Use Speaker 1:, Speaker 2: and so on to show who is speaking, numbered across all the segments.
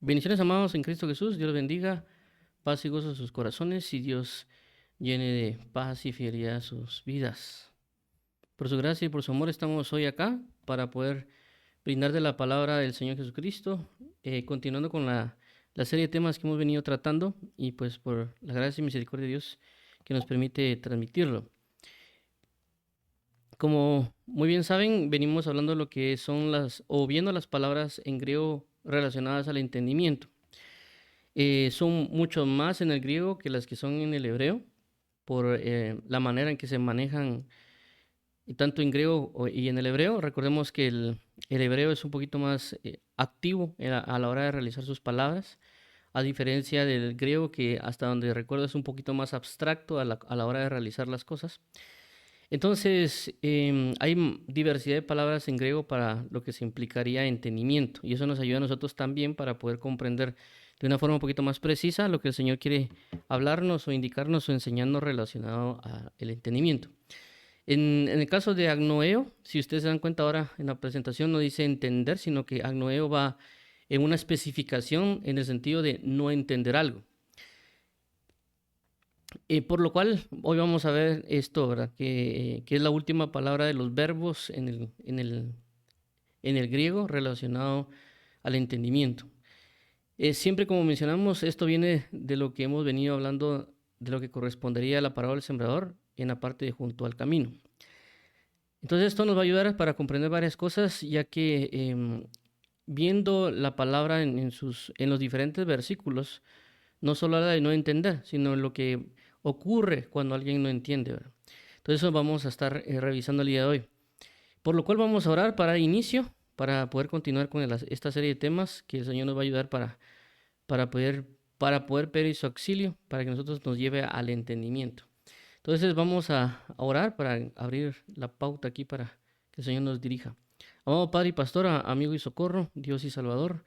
Speaker 1: Bendiciones, amados en Cristo Jesús. Dios los bendiga. Paz y gozo a sus corazones y Dios llene de paz y fidelidad a sus vidas. Por su gracia y por su amor estamos hoy acá para poder brindar de la palabra del Señor Jesucristo, continuando con la serie de temas que hemos venido tratando y pues por la gracia y misericordia de Dios que nos permite transmitirlo. Como muy bien saben, venimos hablando de lo que son o viendo las palabras en griego relacionadas al entendimiento. Son mucho más en el griego que las que son en el hebreo, por la manera en que se manejan tanto en griego y en el hebreo. Recordemos que el hebreo es un poquito más activo a la hora de realizar sus palabras, a diferencia del griego que hasta donde recuerdo es un poquito más abstracto a la hora de realizar las cosas. Entonces, hay diversidad de palabras en griego para lo que se implicaría entendimiento, y eso nos ayuda a nosotros también para poder comprender de una forma un poquito más precisa lo que el Señor quiere hablarnos o indicarnos o enseñarnos relacionado al entendimiento. En el caso de agnoeo, si ustedes se dan cuenta ahora en la presentación no dice entender, sino que agnoeo va en una especificación en el sentido de no entender algo. Por lo cual, hoy vamos a ver esto, ¿verdad? Que es la última palabra de los verbos en el griego relacionado al entendimiento. Siempre, como mencionamos, esto viene de lo que hemos venido hablando, de lo que correspondería a la parábola del sembrador en la parte de junto al camino. Entonces, esto nos va a ayudar para comprender varias cosas, ya que viendo la palabra en los diferentes versículos, no solo habla de no entender, sino lo que ocurre cuando alguien no entiende, ¿verdad? Entonces eso vamos a estar revisando el día de hoy. Por lo cual vamos a orar para inicio, para poder continuar con esta serie de temas que el Señor nos va a ayudar para poder, para poder pedir su auxilio, para que nosotros nos lleve al entendimiento. Entonces vamos a orar para abrir la pauta aquí para que el Señor nos dirija. Amado Padre y Pastor, amigo y socorro, Dios y Salvador,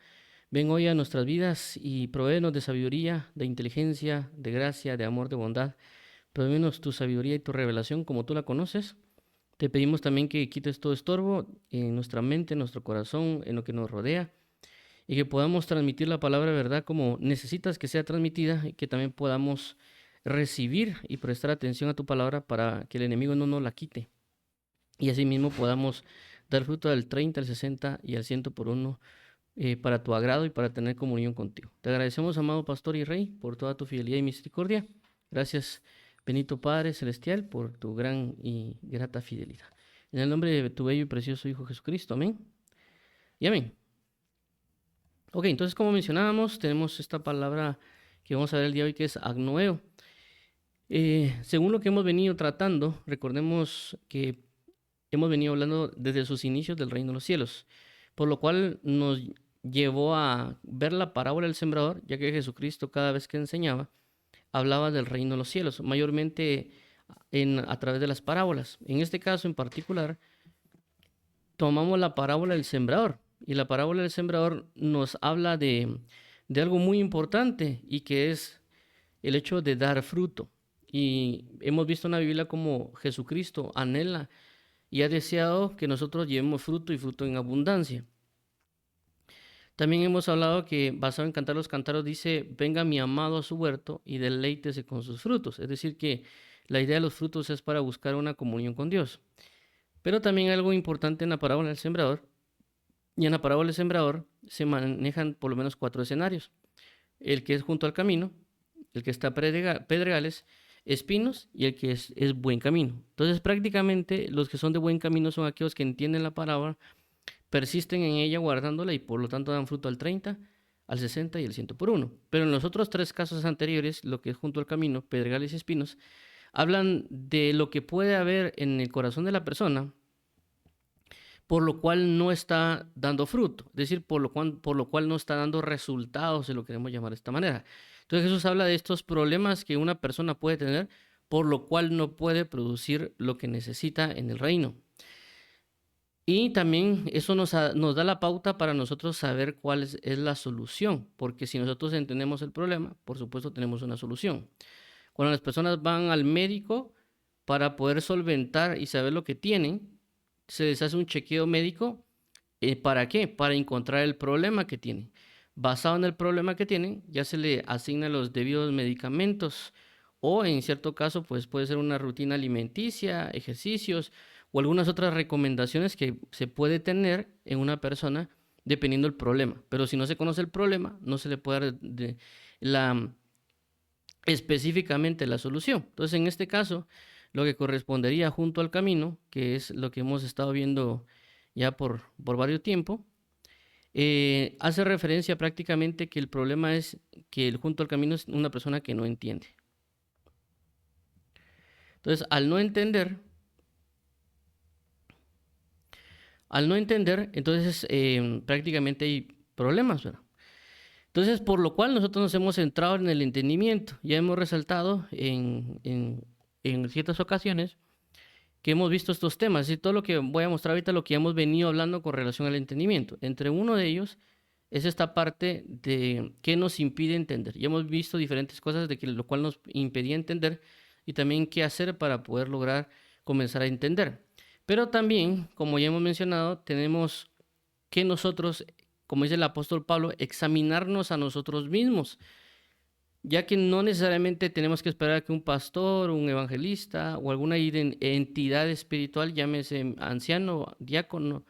Speaker 1: ven hoy a nuestras vidas y provéenos de sabiduría, de inteligencia, de gracia, de amor, de bondad. Provéenos tu sabiduría y tu revelación como tú la conoces. Te pedimos también que quites todo estorbo en nuestra mente, en nuestro corazón, en lo que nos rodea, y que podamos transmitir la palabra de verdad como necesitas que sea transmitida, y que también podamos recibir y prestar atención a tu palabra para que el enemigo no nos la quite. Y asimismo podamos dar fruto al 30, al 60 y al 100 por uno, para tu agrado y para tener comunión contigo. Te agradecemos, amado Pastor y Rey, por toda tu fidelidad y misericordia. Gracias, bendito Padre Celestial, por tu gran y grata fidelidad. En el nombre de tu bello y precioso Hijo Jesucristo, amén. Y amén. Ok, entonces como mencionábamos, tenemos esta palabra que vamos a ver el día de hoy que es agnoeo. Según lo que hemos venido tratando, recordemos que hemos venido hablando desde sus inicios del reino de los cielos, por lo cual nos llevó a ver la parábola del sembrador, ya que Jesucristo cada vez que enseñaba hablaba del reino de los cielos, mayormente a través de las parábolas. En este caso en particular, tomamos la parábola del sembrador, y la parábola del sembrador nos habla de algo muy importante, y que es el hecho de dar fruto. Y hemos visto en la Biblia como Jesucristo anhela y ha deseado que nosotros llevemos fruto y fruto en abundancia. También hemos hablado que, basado en Cantar los Cantaros, dice, venga mi amado a su huerto y deleítese con sus frutos. Es decir, que la idea de los frutos es para buscar una comunión con Dios. Pero también algo importante en la parábola del sembrador, y en la parábola del sembrador se manejan por lo menos 4 escenarios. El que es junto al camino, el que está pedregales, espinos, y el que es buen camino. Entonces prácticamente los que son de buen camino son aquellos que entienden la parábola, persisten en ella guardándola y por lo tanto dan fruto al 30, al 60 y al 100 por uno. Pero en los otros 3 casos anteriores, lo que es junto al camino, pedregales y espinos, hablan de lo que puede haber en el corazón de la persona, por lo cual no está dando fruto, es decir, por lo cual no está dando resultados, si lo queremos llamar de esta manera. Entonces Jesús habla de estos problemas que una persona puede tener, por lo cual no puede producir lo que necesita en el reino. Y también eso nos da la pauta para nosotros saber cuál es la solución, porque si nosotros entendemos el problema, por supuesto tenemos una solución. Cuando las personas van al médico para poder solventar y saber lo que tienen, se les hace un chequeo médico. ¿Para qué? Para encontrar el problema que tienen. basado en el problema que tienen, ya se le asignan los debidos medicamentos o en cierto caso pues puede ser una rutina alimenticia, ejercicios o algunas otras recomendaciones que se puede tener en una persona dependiendo del problema. Pero si no se conoce el problema, no se le puede dar específicamente la solución. Entonces, en este caso, lo que correspondería junto al camino, que es lo que hemos estado viendo ya por varios tiempo, hace referencia prácticamente que el problema es que el junto al camino es una persona que no entiende. Entonces, al no entender, entonces prácticamente hay problemas, ¿verdad? Entonces, por lo cual nosotros nos hemos centrado en el entendimiento. Ya hemos resaltado en ciertas ocasiones que hemos visto estos temas y todo lo que voy a mostrar ahorita, lo que hemos venido hablando con relación al entendimiento. Entre uno de ellos es esta parte de qué nos impide entender. Ya hemos visto diferentes cosas de que lo cual nos impedía entender y también qué hacer para poder lograr comenzar a entender. Pero también, como ya hemos mencionado, tenemos que nosotros, como dice el apóstol Pablo, examinarnos a nosotros mismos, ya que no necesariamente tenemos que esperar a que un pastor, un evangelista o alguna entidad espiritual, llámese anciano, diácono,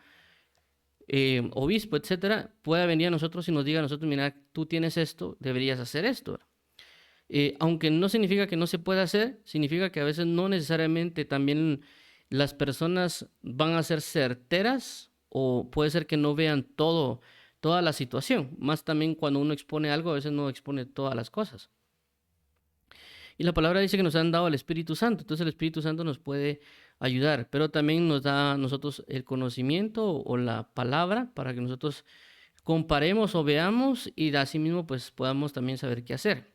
Speaker 1: obispo, etcétera, pueda venir a nosotros y nos diga a nosotros, mira, tú tienes esto, deberías hacer esto. Aunque no significa que no se pueda hacer, significa que a veces no necesariamente también las personas van a ser certeras o puede ser que no vean toda la situación. Más también cuando uno expone algo, a veces no expone todas las cosas. Y la palabra dice que nos han dado el Espíritu Santo, entonces el Espíritu Santo nos puede ayudar, pero también nos da a nosotros el conocimiento o la palabra para que nosotros comparemos o veamos y de así mismo pues podamos también saber qué hacer.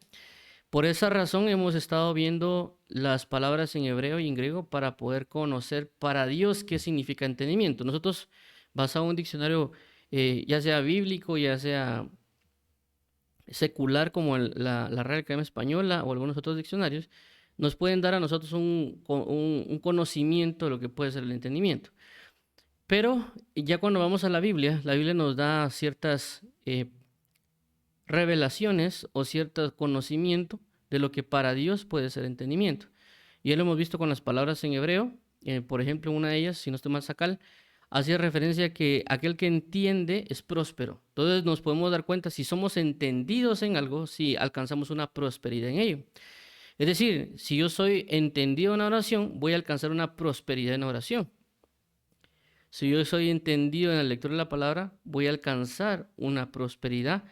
Speaker 1: Por esa razón hemos estado viendo las palabras en hebreo y en griego para poder conocer para Dios qué significa entendimiento. Nosotros, basado en un diccionario ya sea bíblico, ya sea secular como la Real Academia Española o algunos otros diccionarios, nos pueden dar a nosotros un conocimiento de lo que puede ser el entendimiento. Pero ya cuando vamos a la Biblia nos da ciertas revelaciones o cierto conocimiento de lo que para Dios puede ser entendimiento. Y ya lo hemos visto con las palabras en hebreo, por ejemplo, una de ellas, si no estoy mal, sacal, hacía referencia a que aquel que entiende es próspero. Entonces nos podemos dar cuenta si somos entendidos en algo, si alcanzamos una prosperidad en ello. Es decir, si yo soy entendido en la oración, voy a alcanzar una prosperidad en la oración. Si yo soy entendido en la lectura de la palabra, voy a alcanzar una prosperidad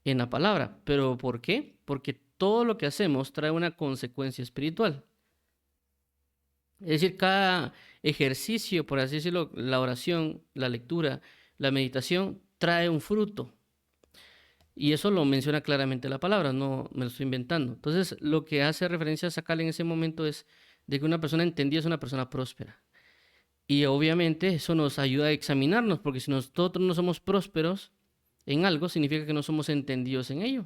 Speaker 1: en la palabra. ¿Pero por qué? Porque todo lo que hacemos trae una consecuencia espiritual. Es decir, cada ejercicio, por así decirlo, la oración, la lectura, la meditación, trae un fruto. Y eso lo menciona claramente la palabra, no me lo estoy inventando. Entonces, lo que hace referencia a Sacal en ese momento es de que una persona entendida es una persona próspera. Y obviamente eso nos ayuda a examinarnos, porque si nosotros no somos prósperos en algo, significa que no somos entendidos en ello.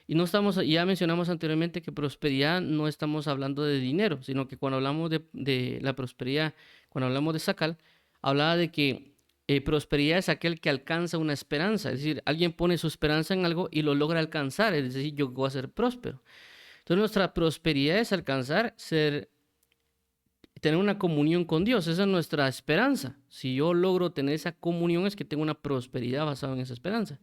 Speaker 1: Y no estamos, ya mencionamos anteriormente que prosperidad no estamos hablando de dinero, sino que cuando hablamos de la prosperidad, cuando hablamos de Sacal, hablaba de que prosperidad es aquel que alcanza una esperanza, es decir, alguien pone su esperanza en algo y lo logra alcanzar, es decir, yo voy a ser próspero. Entonces nuestra prosperidad es alcanzar, tener una comunión con Dios, esa es nuestra esperanza. Si yo logro tener esa comunión es que tengo una prosperidad basada en esa esperanza.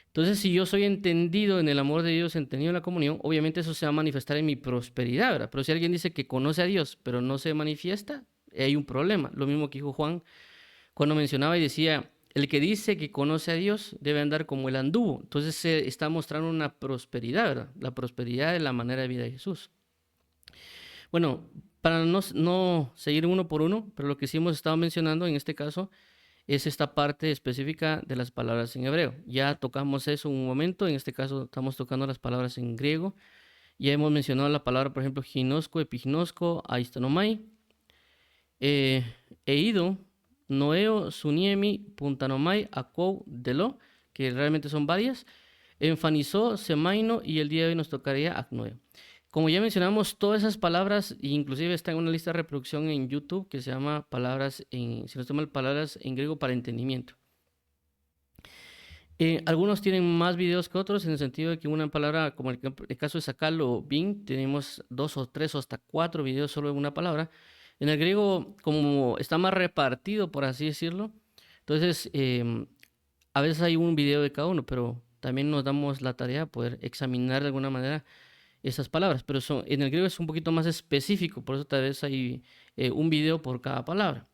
Speaker 1: Entonces, si yo soy entendido en el amor de Dios, entendido en la comunión, obviamente eso se va a manifestar en mi prosperidad, ¿verdad? Pero si alguien dice que conoce a Dios, pero no se manifiesta, hay un problema. Lo mismo que dijo Juan cuando mencionaba y decía, el que dice que conoce a Dios debe andar como el anduvo. Entonces se está mostrando una prosperidad, ¿verdad? La prosperidad de la manera de vida de Jesús. Bueno, para no seguir uno por uno, pero lo que sí hemos estado mencionando en este caso es esta parte específica de las palabras en hebreo. Ya tocamos eso un momento, en este caso estamos tocando las palabras en griego. Ya hemos mencionado la palabra, por ejemplo, ginosco, epignosco, aistanomai, eido, noeo, suniemi, puntanomai, akou, delo, que realmente son varias, enfanizó, semaino y el día de hoy nos tocaría acnoeo. Como ya mencionamos, todas esas palabras, inclusive está en una lista de reproducción en YouTube que se llama palabras en griego para entendimiento. Algunos tienen más videos que otros en el sentido de que una palabra, como el caso de Sakal o Bing, tenemos 2 o 3 o hasta 4 videos solo en una palabra. En el griego, como está más repartido, por así decirlo, entonces a veces hay un video de cada uno, pero también nos damos la tarea de poder examinar de alguna manera esas palabras. Pero en el griego es un poquito más específico, por eso tal vez hay un video por cada palabra.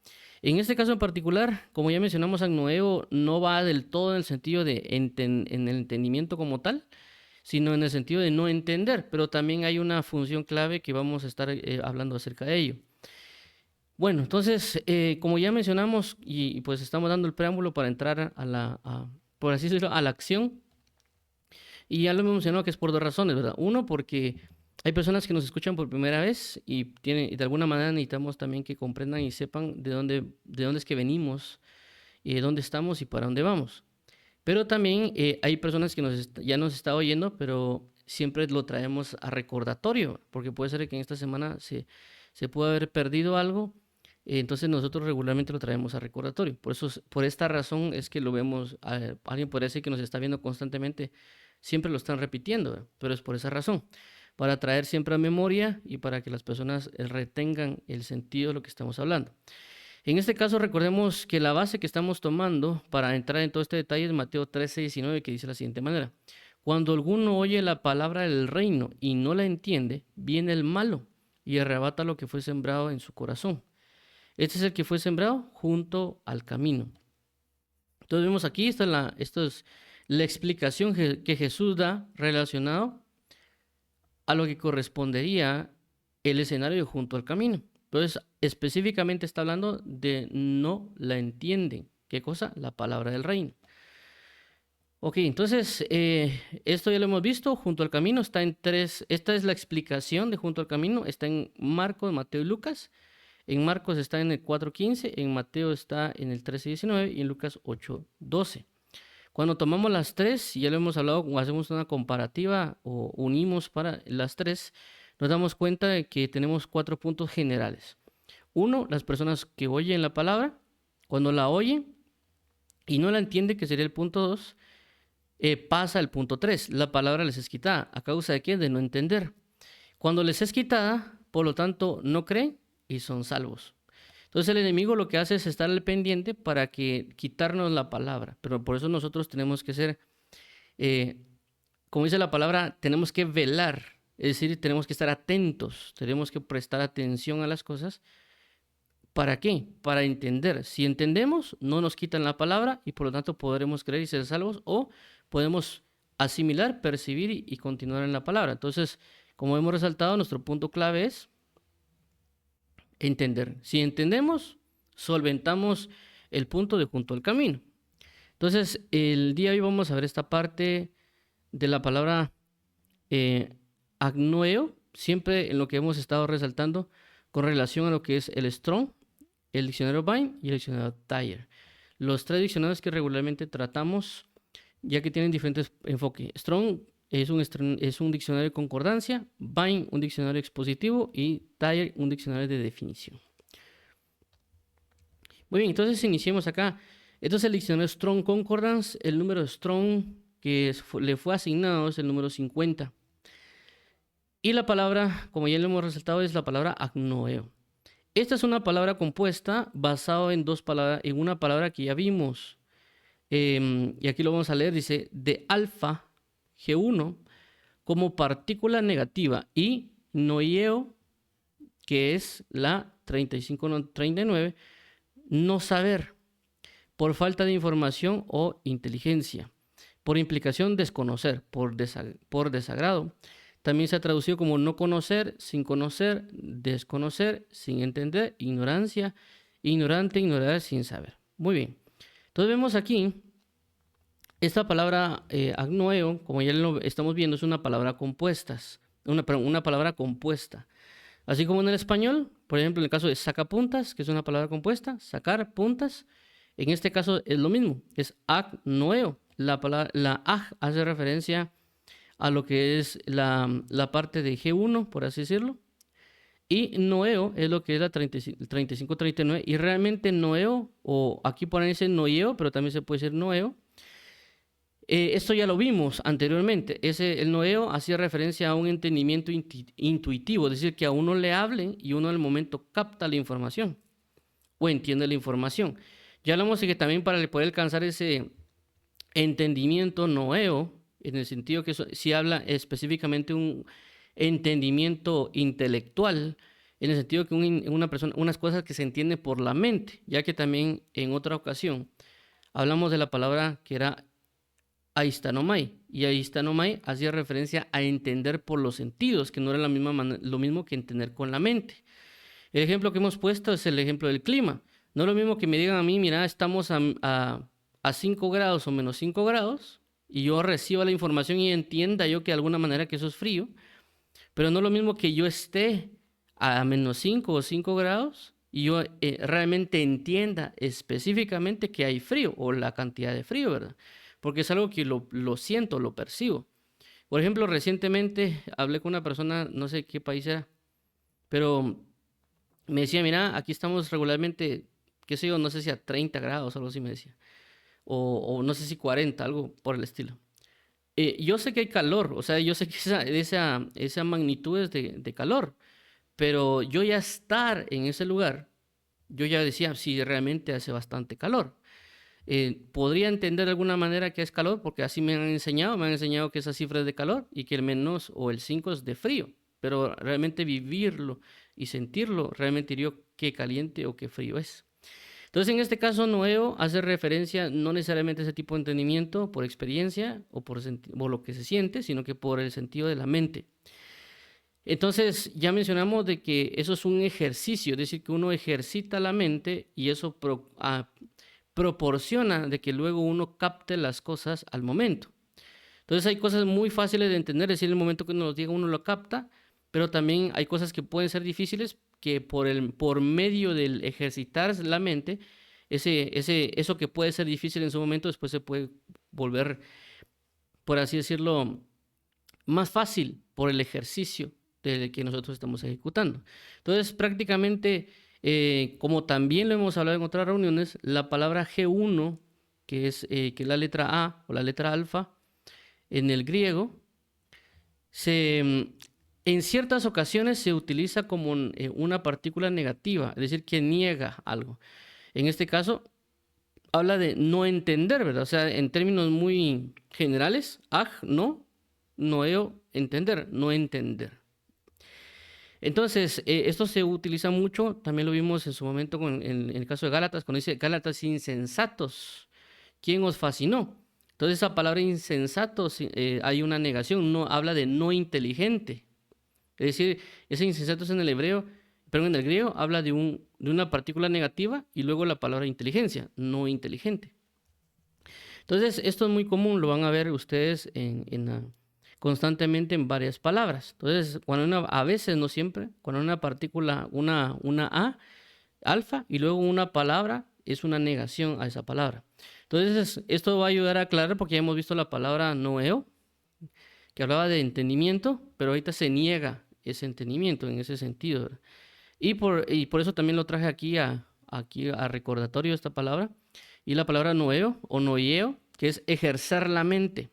Speaker 1: En este caso en particular, como ya mencionamos, agnoeo no va del todo en el sentido de en el entendimiento como tal, sino en el sentido de no entender, pero también hay una función clave que vamos a estar hablando acerca de ello. Bueno, entonces, como ya mencionamos, y pues estamos dando el preámbulo para entrar por así decirlo, a la acción, y ya lo hemos mencionado que es por dos razones, ¿verdad? Uno, porque hay personas que nos escuchan por primera vez y de alguna manera necesitamos también que comprendan y sepan de dónde es que venimos, dónde estamos y para dónde vamos. Pero también hay personas que ya nos está oyendo, pero siempre lo traemos a recordatorio, porque puede ser que en esta semana se pueda haber perdido algo, entonces nosotros regularmente lo traemos a recordatorio. Por esta razón es que lo vemos, alguien puede decir que nos está viendo constantemente, siempre lo están repitiendo, pero es por esa razón, para traer siempre a memoria y para que las personas retengan el sentido de lo que estamos hablando. En este caso recordemos que la base que estamos tomando para entrar en todo este detalle es Mateo 13:19, que dice de la siguiente manera: cuando alguno oye la palabra del reino y no la entiende, viene el malo y arrebata lo que fue sembrado en su corazón. Este es el que fue sembrado junto al camino. Entonces vemos aquí, esto es la explicación que Jesús da relacionado a lo que correspondería el escenario junto al camino. Entonces, específicamente está hablando de no la entienden. ¿Qué cosa? La palabra del reino. Ok, entonces, esto ya lo hemos visto. Junto al camino está en 3. Esta es la explicación de junto al camino. Está en Marcos, Mateo y Lucas. En Marcos está en el 4:15, en Mateo está en el 13:19 y en Lucas 8:12. Cuando tomamos las tres, ya lo hemos hablado, hacemos una comparativa o unimos para las tres, nos damos cuenta de que tenemos 4 puntos generales. Uno, las personas que oyen la palabra, cuando la oyen y no la entienden, que sería el punto 2, pasa al punto 3. La palabra les es quitada. ¿A causa de qué? De no entender. Cuando les es quitada, por lo tanto, no creen y son salvos. Entonces el enemigo lo que hace es estar al pendiente para quitarnos la palabra. Pero por eso nosotros tenemos que ser, como dice la palabra, tenemos que velar. Es decir, tenemos que estar atentos, tenemos que prestar atención a las cosas. ¿Para qué? Para entender. Si entendemos, no nos quitan la palabra y por lo tanto podremos creer y ser salvos, o podemos asimilar, percibir y continuar en la palabra. Entonces, como hemos resaltado, nuestro punto clave es entender. Si entendemos, solventamos el punto de junto al camino. Entonces, el día de hoy vamos a ver esta parte de la palabra agnoeo, siempre en lo que hemos estado resaltando con relación a lo que es el Strong, el diccionario Vine y el diccionario Thayer. Los 3 diccionarios que regularmente tratamos, ya que tienen diferentes enfoques. Strong es un diccionario de concordancia, Vine un diccionario expositivo y Thayer un diccionario de definición. Muy bien, entonces iniciemos acá. Esto es el diccionario Strong Concordance. El número Strong que le fue asignado es el número 50. Y la palabra, como ya lo hemos resaltado, es la palabra agnoeo. Esta es una palabra compuesta basada en una palabra que ya vimos. Y aquí lo vamos a leer, dice, de alfa, G1, como partícula negativa, y noieo, que es la 3539, no saber, por falta de información o inteligencia, por implicación desconocer, por desagrado. También se ha traducido como no conocer, sin conocer, desconocer, sin entender, ignorancia, ignorante, ignorar, sin saber. Muy bien. Entonces vemos aquí, esta palabra agnoeo, como ya lo estamos viendo, es una palabra compuesta. Una palabra compuesta. Así como en el español, por ejemplo, en el caso de sacapuntas, que es una palabra compuesta, sacar puntas, en este caso es lo mismo, es agnoeo. La ag hace referencia a lo que es la parte de G1, por así decirlo, y noeo es lo que es la 3539, y realmente noeo, o aquí por ahí dice noeo, pero también se puede decir noeo, Esto ya lo vimos anteriormente. El noeo hacía referencia a un entendimiento intuitivo, es decir, que a uno le hablen y uno al momento capta la información o entiende la información. Ya hablamos de que también para poder alcanzar ese entendimiento noeo, en el sentido que si habla específicamente un entendimiento intelectual, en el sentido que una persona, unas cosas que se entienden por la mente, ya que también en otra ocasión hablamos de la palabra que era aistanomai, y aistanomai hacía referencia a entender por los sentidos, que no era lo mismo que entender con la mente. El ejemplo que hemos puesto es el ejemplo del clima. No es lo mismo que me digan a mí, mira, estamos a 5 grados o menos 5 grados, y yo reciba la información y entienda yo que de alguna manera que eso es frío, pero no es lo mismo que yo esté a menos 5 o 5 grados y yo realmente entienda específicamente que hay frío o la cantidad de frío, ¿verdad? Porque es algo que lo siento, lo percibo. Por ejemplo, recientemente hablé con una persona, no sé qué país era, pero me decía, mira, aquí estamos regularmente, qué sé yo, no sé si a 30 grados, algo así me decía, o no sé si 40, algo por el estilo. Yo sé que hay calor, o sea, yo sé que esa magnitud es de calor, pero yo ya estar en ese lugar, yo ya decía, sí, realmente hace bastante calor. Podría entender de alguna manera que es calor, porque así me han enseñado que esa cifra es de calor y que el menos o el 5 es de frío, pero realmente vivirlo y sentirlo, realmente diría qué caliente o qué frío es. Entonces, en este caso, noeo hace referencia no necesariamente a ese tipo de entendimiento por experiencia o por lo que se siente, sino que por el sentido de la mente. Entonces, ya mencionamos de que eso es un ejercicio, es decir, que uno ejercita la mente y eso proporciona de que luego uno capte las cosas al momento. Entonces, hay cosas muy fáciles de entender, es decir, el momento que uno los diga uno lo capta, pero también hay cosas que pueden ser difíciles que por medio del ejercitar la mente, eso que puede ser difícil en su momento, después se puede volver, por así decirlo, más fácil por el ejercicio del que nosotros estamos ejecutando. Entonces, prácticamente, como también lo hemos hablado en otras reuniones, la palabra G1, que es la letra A o la letra alfa en el griego, en ciertas ocasiones se utiliza como una partícula negativa, es decir, que niega algo. En este caso, habla de no entender, ¿verdad? O sea, en términos muy generales, no, noeo, entender, no entender. Entonces, esto se utiliza mucho, también lo vimos en su momento en el caso de Gálatas, cuando dice Gálatas insensatos, ¿quién os fascinó? Entonces, esa palabra insensatos, hay una negación, no habla de no inteligente. Es decir, ese insensatos en el hebreo, pero en el griego habla de una partícula negativa y luego la palabra inteligencia, no inteligente. Entonces, esto es muy común, lo van a ver ustedes constantemente en varias palabras. Entonces, a veces, no siempre, cuando una partícula, una A, alfa, y luego una palabra, es una negación a esa palabra. Entonces, esto va a ayudar a aclarar porque ya hemos visto la palabra noeo, que hablaba de entendimiento, pero ahorita se niega ese entendimiento en ese sentido. Y por eso también lo traje aquí a recordatorio esta palabra. Y la palabra noeo o noieo, que es ejercer la mente.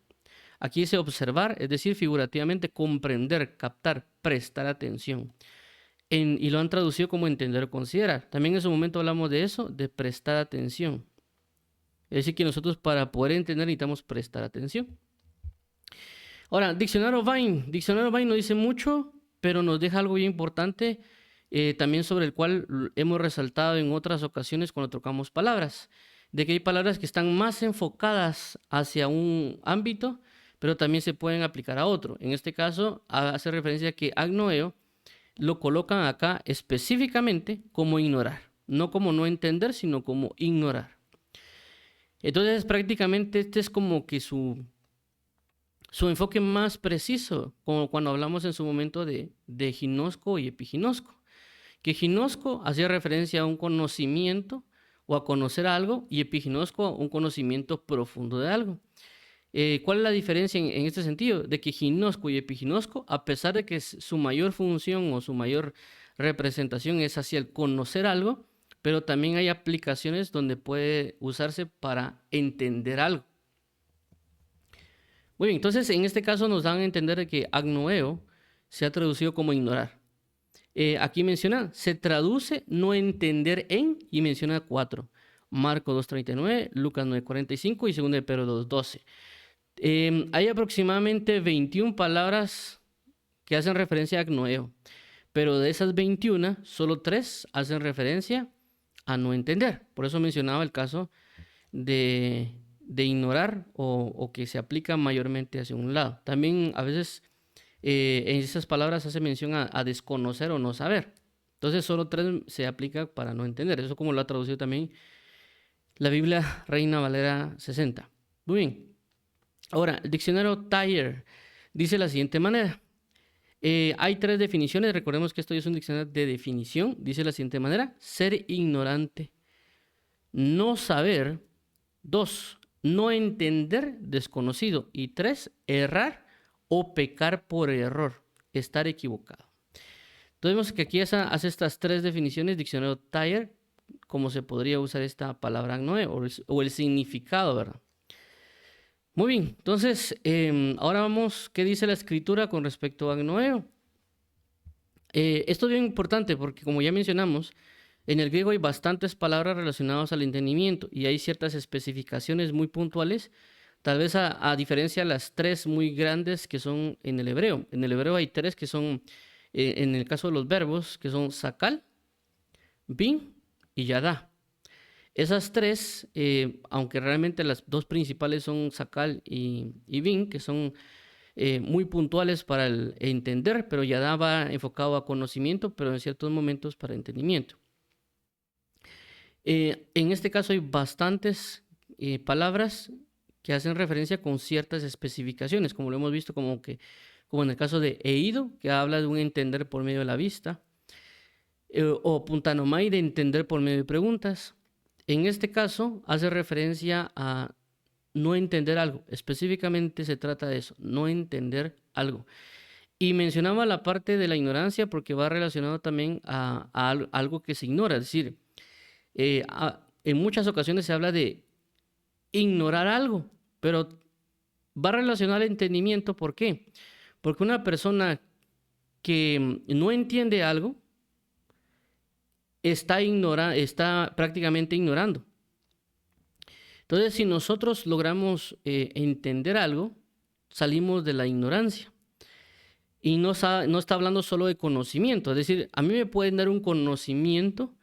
Speaker 1: Aquí dice observar, es decir, figurativamente comprender, captar, prestar atención. Y lo han traducido como entender o considerar. También en su momento hablamos de eso, de prestar atención. Es decir, que nosotros para poder entender necesitamos prestar atención. Ahora, Diccionario Vine no dice mucho, pero nos deja algo bien importante, también sobre el cual hemos resaltado en otras ocasiones cuando tocamos palabras, de que hay palabras que están más enfocadas hacia un ámbito, pero también se pueden aplicar a otro. En este caso, hace referencia a que agnoeo lo colocan acá específicamente como ignorar, no como no entender, sino como ignorar. Entonces, prácticamente este es como que su enfoque más preciso, como cuando hablamos en su momento de ginosco y epiginosco, que ginosco hacía referencia a un conocimiento o a conocer algo y epiginosco a un conocimiento profundo de algo. ¿Cuál es la diferencia en este sentido? De que ginosco y epiginosco, a pesar de que su mayor función o su mayor representación es hacia el conocer algo, pero también hay aplicaciones donde puede usarse para entender algo. Muy bien, entonces en este caso nos dan a entender de que agnoeo se ha traducido como ignorar. Aquí menciona, se traduce no entender en, y menciona 4. Marcos 2:39, Lucas 9:45 y 2 de Pedro 2:12. Hay aproximadamente 21 palabras que hacen referencia a agnoeo, pero de esas 21, solo 3 hacen referencia a no entender. Por eso mencionaba el caso de ignorar o que se aplica mayormente hacia un lado. También a veces en esas palabras hace mención a desconocer o no saber. Entonces solo 3 se aplica para no entender. Eso como lo ha traducido también la Biblia Reina Valera 60. Muy bien. Ahora, el diccionario Thayer dice la siguiente manera. Hay 3 definiciones. Recordemos que esto es un diccionario de definición. Dice la siguiente manera. Ser ignorante. No saber. 2. No entender, desconocido. Y 3. Errar o pecar por error. Estar equivocado. Entonces vemos que aquí hace estas 3 definiciones. Diccionario Thayer. Cómo se podría usar esta palabra agnoeo o el significado, ¿verdad? Muy bien, entonces ahora vamos, ¿qué dice la escritura con respecto a agnoeo? Esto es bien importante porque como ya mencionamos, en el griego hay bastantes palabras relacionadas al entendimiento y hay ciertas especificaciones muy puntuales, tal vez a diferencia de las 3 muy grandes que son en el hebreo. En el hebreo hay 3 que son, en el caso de los verbos, que son sakal, bin y yadá. Esas 3, aunque realmente las 2 principales son sakal y bin, que son muy puntuales para el entender, pero yadá va enfocado a conocimiento, pero en ciertos momentos para entendimiento. En este caso hay bastantes palabras que hacen referencia con ciertas especificaciones, como lo hemos visto como en el caso de eido, que habla de un entender por medio de la vista, o puntanomai, de entender por medio de preguntas. En este caso hace referencia a no entender algo. Específicamente se trata de eso, no entender algo. Y mencionaba la parte de la ignorancia porque va relacionado también a algo que se ignora. Es decir, en muchas ocasiones se habla de ignorar algo, pero va relacionado al entendimiento. ¿Por qué? Porque una persona que no entiende algo está prácticamente ignorando. Entonces, si nosotros logramos entender algo, salimos de la ignorancia. Y no está hablando solo de conocimiento. Es decir, a mí me pueden dar un conocimiento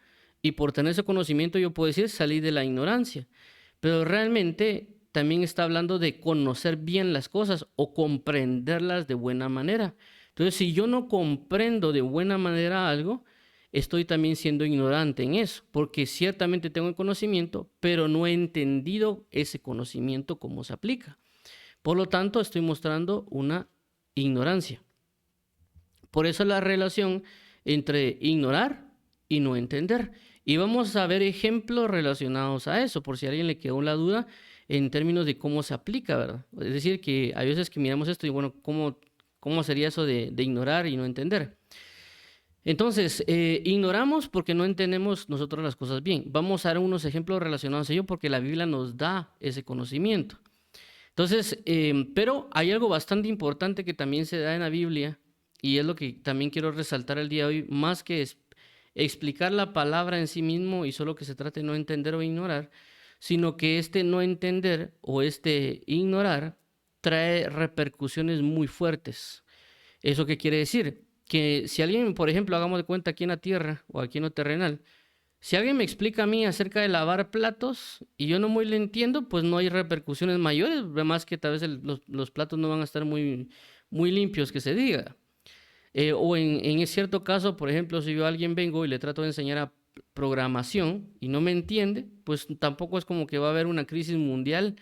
Speaker 1: y por tener ese conocimiento yo puedo decir salir de la ignorancia. Pero realmente también está hablando de conocer bien las cosas o comprenderlas de buena manera. Entonces, si yo no comprendo de buena manera algo, estoy también siendo ignorante en eso, porque ciertamente tengo el conocimiento, pero no he entendido ese conocimiento cómo se aplica. Por lo tanto, estoy mostrando una ignorancia. Por eso la relación entre ignorar y no entender. Y vamos a ver ejemplos relacionados a eso, por si a alguien le quedó la duda en términos de cómo se aplica, ¿verdad? Es decir, que hay veces que miramos esto y bueno, ¿cómo sería eso de ignorar y no entender? Entonces, ignoramos porque no entendemos nosotros las cosas bien. Vamos a dar unos ejemplos relacionados a ello porque la Biblia nos da ese conocimiento. Entonces, pero hay algo bastante importante que también se da en la Biblia y es lo que también quiero resaltar el día de hoy, más que explicar la palabra en sí mismo y solo que se trate de no entender o ignorar, sino que este no entender o este ignorar trae repercusiones muy fuertes. ¿Eso qué quiere decir? Que si alguien, por ejemplo, hagamos de cuenta aquí en la tierra o aquí en lo terrenal, si alguien me explica a mí acerca de lavar platos y yo no muy le entiendo, pues no hay repercusiones mayores, más que tal vez los platos no van a estar muy, muy limpios, que se diga. O en cierto caso, por ejemplo, si yo a alguien vengo y le trato de enseñar a programación y no me entiende, pues tampoco es como que va a haber una crisis mundial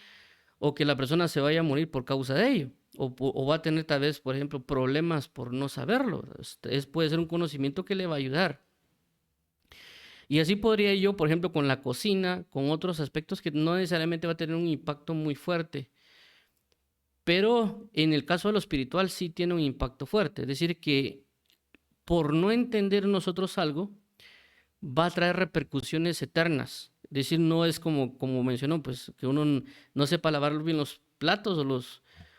Speaker 1: o que la persona se vaya a morir por causa de ello. O va a tener tal vez, por ejemplo, problemas por no saberlo. Puede ser un conocimiento que le va a ayudar. Y así podría yo, por ejemplo, con la cocina, con otros aspectos que no necesariamente va a tener un impacto muy fuerte. Pero en el caso de lo espiritual sí tiene un impacto fuerte. Es decir, que por no entender nosotros algo, va a traer repercusiones eternas. Es decir, no es como mencionó, pues que uno no sepa lavar bien los platos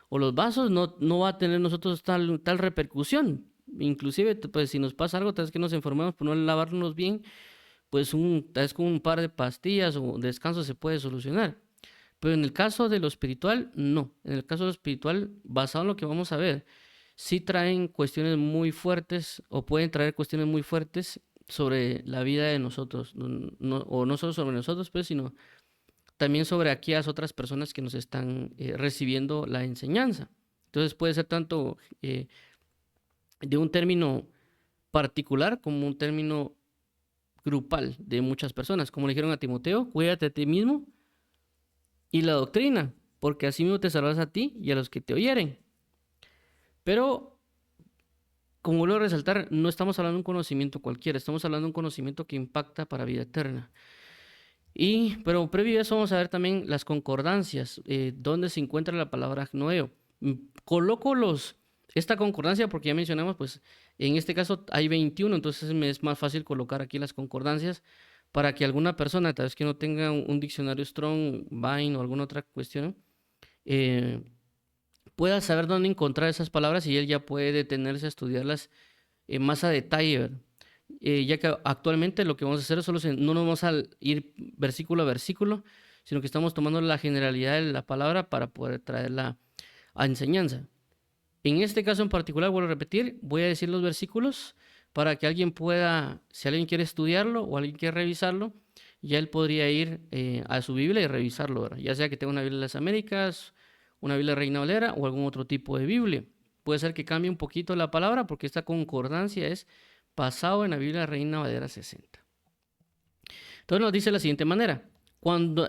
Speaker 1: o los vasos, no va a tener nosotros tal repercusión. Inclusive, pues si nos pasa algo, tal vez que nos enfermamos por no lavarnos bien, pues tal vez con un par de pastillas o descanso se puede solucionar. Pero en el caso de lo espiritual, no. En el caso de lo espiritual, basado en lo que vamos a ver, sí traen cuestiones muy fuertes o pueden traer cuestiones muy fuertes sobre la vida de nosotros. O no solo sobre nosotros, pues, sino también sobre aquellas otras personas que nos están recibiendo la enseñanza. Entonces puede ser tanto de un término particular como un término grupal de muchas personas. Como le dijeron a Timoteo, cuídate a ti mismo y la doctrina, porque así mismo te salvarás a ti y a los que te oyeren. Pero, como vuelvo a resaltar, no estamos hablando de un conocimiento cualquiera, estamos hablando de un conocimiento que impacta para vida eterna. Pero previo a eso vamos a ver también las concordancias, dónde se encuentra la palabra agnoeo. Coloco esta concordancia porque ya mencionamos, pues en este caso hay 21, entonces me es más fácil colocar aquí las concordancias para que alguna persona, tal vez que no tenga un diccionario Strong, Vine o alguna otra cuestión, pueda saber dónde encontrar esas palabras y él ya puede detenerse a estudiarlas más a detalle, ya que actualmente lo que vamos a hacer es no nos vamos a ir versículo a versículo, sino que estamos tomando la generalidad de la palabra para poder traerla a enseñanza. En este caso en particular, vuelvo a repetir, voy a decir los versículos para que alguien pueda, si alguien quiere estudiarlo o alguien quiere revisarlo, ya él podría ir a su Biblia y revisarlo, ¿verdad? Ya sea que tenga una Biblia de las Américas, una Biblia Reina Valera o algún otro tipo de Biblia. Puede ser que cambie un poquito la palabra porque esta concordancia es basado en la Biblia Reina Valera 60. Entonces nos dice de la siguiente manera. Cuando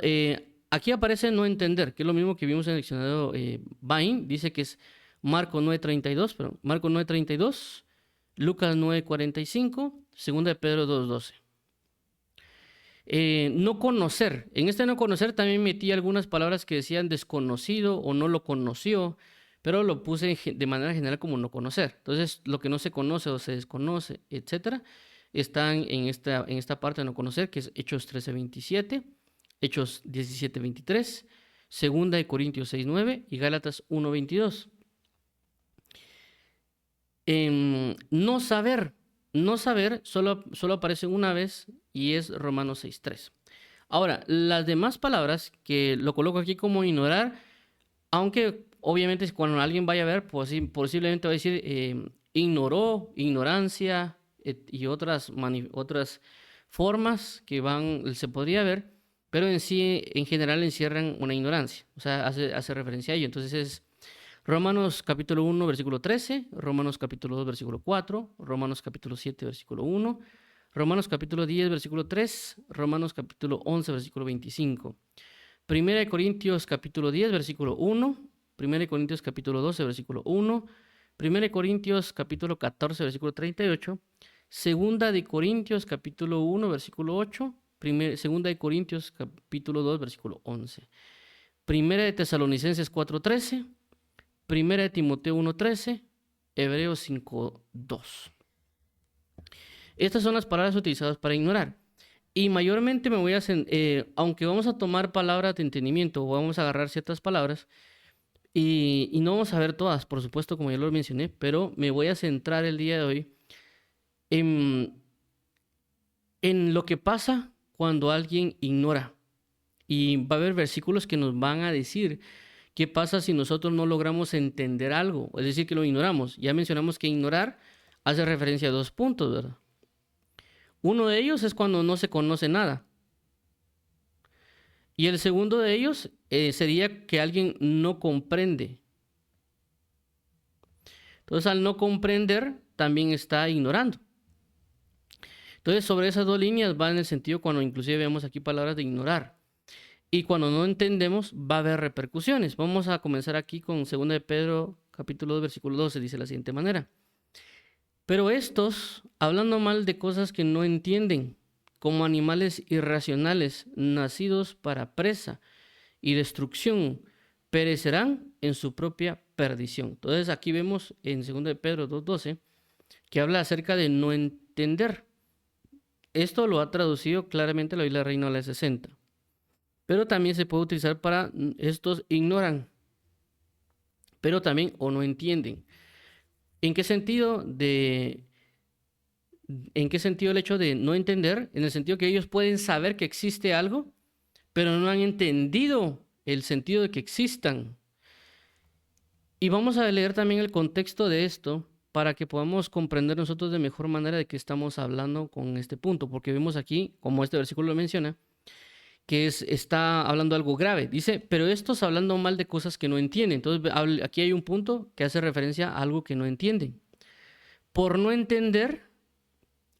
Speaker 1: aquí aparece no entender, que es lo mismo que vimos en el diccionario Vine, dice que es Marcos 9:32, pero Marcos 9:32, Lucas 9:45, segunda de Pedro 2:12. No conocer. En este no conocer también metí algunas palabras que decían desconocido o no lo conoció, pero lo puse de manera general como no conocer. Entonces, lo que no se conoce o se desconoce, etcétera, están en esta parte de no conocer, que es Hechos 13:27, Hechos 17:23, segunda de Corintios 6:9 y Gálatas 1:22. No saber solo aparece una vez y es Romanos 6:3. Ahora, las demás palabras que lo coloco aquí como ignorar, aunque obviamente cuando alguien vaya a ver, pues posiblemente va a decir ignoró, ignorancia y otras formas que se podría ver, pero en sí, en general, encierran una ignorancia, o sea, hace referencia a ello. Entonces es Romanos capítulo 1, versículo 13, Romanos capítulo 2, versículo 4, Romanos capítulo 7, versículo 1, Romanos capítulo 10, versículo 3, Romanos capítulo 11, versículo 25. Primera de Corintios capítulo 10, versículo 1, Primera de Corintios capítulo 12, versículo 1, Primera de Corintios capítulo 14, versículo 38, Segunda de Corintios capítulo 1, versículo 8, Segunda de Corintios capítulo 2, versículo 11. Primera de Tesalonicenses 4:13, Primera de Timoteo 1:13, Hebreos 5:2. Estas son las palabras utilizadas para ignorar. Y mayormente me voy a aunque vamos a tomar palabras de entendimiento o vamos a agarrar ciertas palabras y no vamos a ver todas, por supuesto, como ya lo mencioné, pero me voy a centrar el día de hoy en lo que pasa cuando alguien ignora. Y va a haber versículos que nos van a decir qué pasa si nosotros no logramos entender algo, es decir, que lo ignoramos. Ya mencionamos que ignorar hace referencia a 2 puntos, ¿verdad? Uno de ellos es cuando no se conoce nada. Y el segundo de ellos sería que alguien no comprende. Entonces, al no comprender, también está ignorando. Entonces, sobre esas dos líneas va en el sentido cuando inclusive vemos aquí palabras de ignorar. Y cuando no entendemos, va a haber repercusiones. Vamos a comenzar aquí con 2 de Pedro, capítulo 2, versículo 12, dice de la siguiente manera. Pero estos, hablando mal de cosas que no entienden, como animales irracionales, nacidos para presa y destrucción, perecerán en su propia perdición. Entonces aquí vemos en 2 de Pedro 2:12 que habla acerca de no entender. Esto lo ha traducido claramente la Biblia Reina Valera 60. Pero también se puede utilizar para estos ignoran. pero también o no entienden. ¿En qué sentido el hecho de no entender? En el sentido que ellos pueden saber que existe algo, pero no han entendido el sentido de que existan. Y vamos a leer también el contexto de esto para que podamos comprender nosotros de mejor manera de qué estamos hablando con este punto, porque vemos aquí, como este versículo lo menciona, que está hablando algo grave. Dice, pero estos hablando mal de cosas que no entienden. Entonces, aquí hay un punto que hace referencia a algo que no entienden. Por no entender,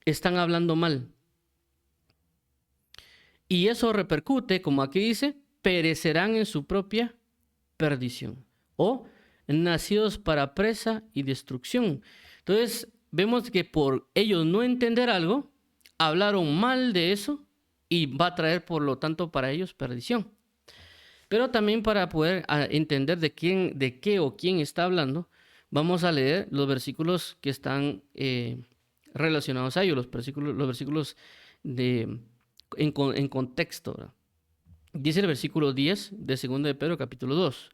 Speaker 1: están hablando mal. Y eso repercute, como aquí dice, perecerán en su propia perdición. O nacidos para presa y destrucción. Entonces, vemos que por ellos no entender algo, hablaron mal de eso y va a traer, por lo tanto, para ellos perdición. Pero también para poder entender de qué o quién está hablando, vamos a leer los versículos que están relacionados a ellos, los versículos en contexto, ¿verdad? Dice el versículo 10 de 2 de Pedro capítulo 2.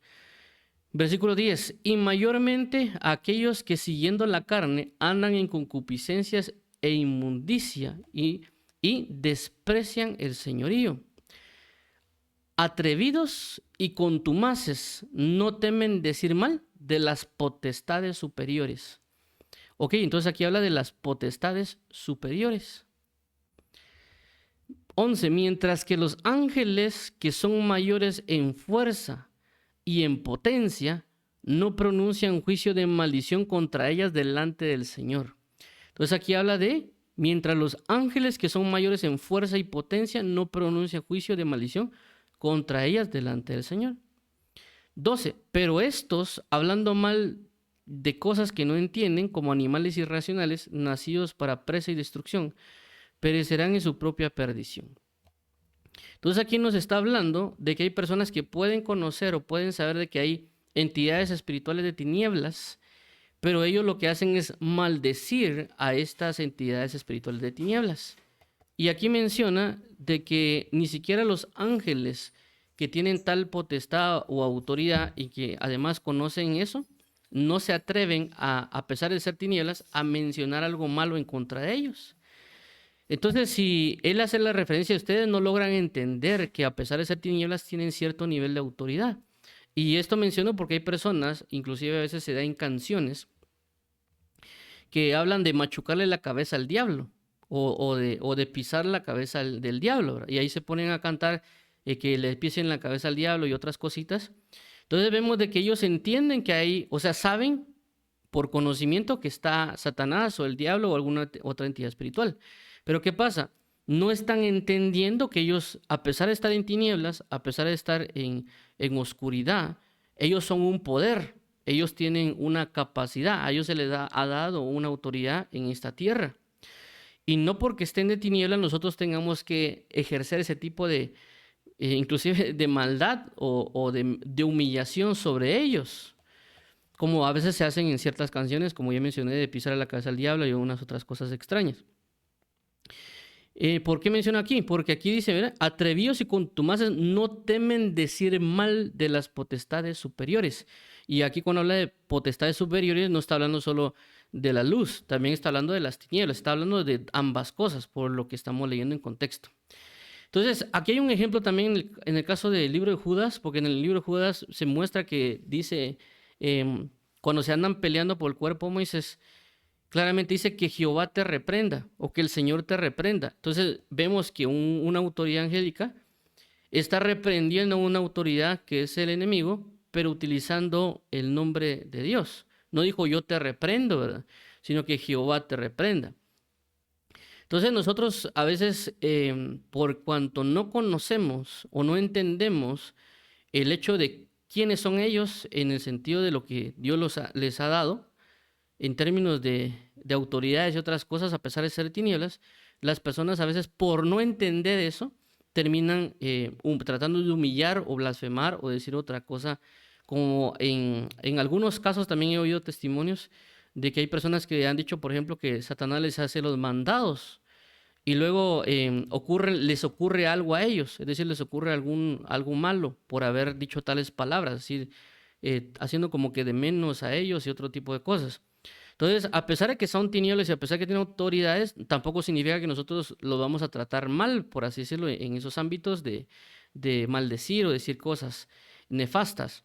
Speaker 1: Versículo 10. Y mayormente aquellos que siguiendo la carne andan en concupiscencias e inmundicia y desprecian el señorío. Atrevidos y contumaces, no temen decir mal de las potestades superiores. Ok, entonces aquí habla de las potestades superiores. 11. Mientras que los ángeles que son mayores en fuerza y en potencia, no pronuncian juicio de maldición contra ellas delante del Señor. Entonces aquí habla de, mientras los ángeles que son mayores en fuerza y potencia, no pronuncian juicio de maldición contra ellas delante del Señor. 12. Pero estos, hablando mal de cosas que no entienden, como animales irracionales, nacidos para presa y destrucción, perecerán en su propia perdición. Entonces aquí nos está hablando de que hay personas que pueden conocer o pueden saber de que hay entidades espirituales de tinieblas, pero ellos lo que hacen es maldecir a estas entidades espirituales de tinieblas. Y aquí menciona de que ni siquiera los ángeles que tienen tal potestad o autoridad y que además conocen eso, no se atreven a pesar de ser tinieblas, a mencionar algo malo en contra de ellos. Entonces, si él hace la referencia, ustedes no logran entender que a pesar de ser tinieblas tienen cierto nivel de autoridad. Y esto menciono porque hay personas, inclusive a veces se da en canciones, que hablan de machucarle la cabeza al diablo o de pisar la cabeza del diablo, ¿verdad? Y ahí se ponen a cantar que le pisen la cabeza al diablo y otras cositas. Entonces vemos de que ellos entienden que hay, o sea, saben por conocimiento que está Satanás o el diablo o alguna otra entidad espiritual. Pero ¿qué pasa? No están entendiendo que ellos, a pesar de estar en tinieblas, a pesar de estar en oscuridad, ellos son un poder, ellos tienen una capacidad, a ellos se les ha dado una autoridad en esta tierra. Y no porque estén de tinieblas nosotros tengamos que ejercer ese tipo de, inclusive de maldad o de humillación sobre ellos, como a veces se hacen en ciertas canciones, como ya mencioné, de pisar a la cabeza al diablo y unas otras cosas extrañas. ¿Por qué menciona aquí? Porque aquí dice, ¿verdad? Atrevidos y contumaces no temen decir mal de las potestades superiores. Y aquí cuando habla de potestades superiores no está hablando solo de la luz, también está hablando de las tinieblas, está hablando de ambas cosas, por lo que estamos leyendo en contexto. Entonces, aquí hay un ejemplo también en el caso del libro de Judas, porque en el libro de Judas se muestra que dice, cuando se andan peleando por el cuerpo de Moisés, claramente dice que Jehová te reprenda o que el Señor te reprenda. Entonces vemos que una autoridad angélica está reprendiendo a una autoridad que es el enemigo, pero utilizando el nombre de Dios. No dijo yo te reprendo, ¿verdad? Sino que Jehová te reprenda. Entonces nosotros a veces, por cuanto no conocemos o no entendemos el hecho de quiénes son ellos en el sentido de lo que Dios les ha dado, en términos de autoridades y otras cosas, a pesar de ser tinieblas, las personas a veces por no entender eso, terminan tratando de humillar o blasfemar o decir otra cosa, como en algunos casos también he oído testimonios de que hay personas que han dicho, por ejemplo, que Satanás les hace los mandados y luego les ocurre algo a ellos, es decir, les ocurre algo malo por haber dicho tales palabras, es decir, haciendo como que de menos a ellos y otro tipo de cosas. Entonces, a pesar de que son tinieblas y a pesar de que tienen autoridades, tampoco significa que nosotros los vamos a tratar mal, por así decirlo, en esos ámbitos de maldecir o decir cosas nefastas,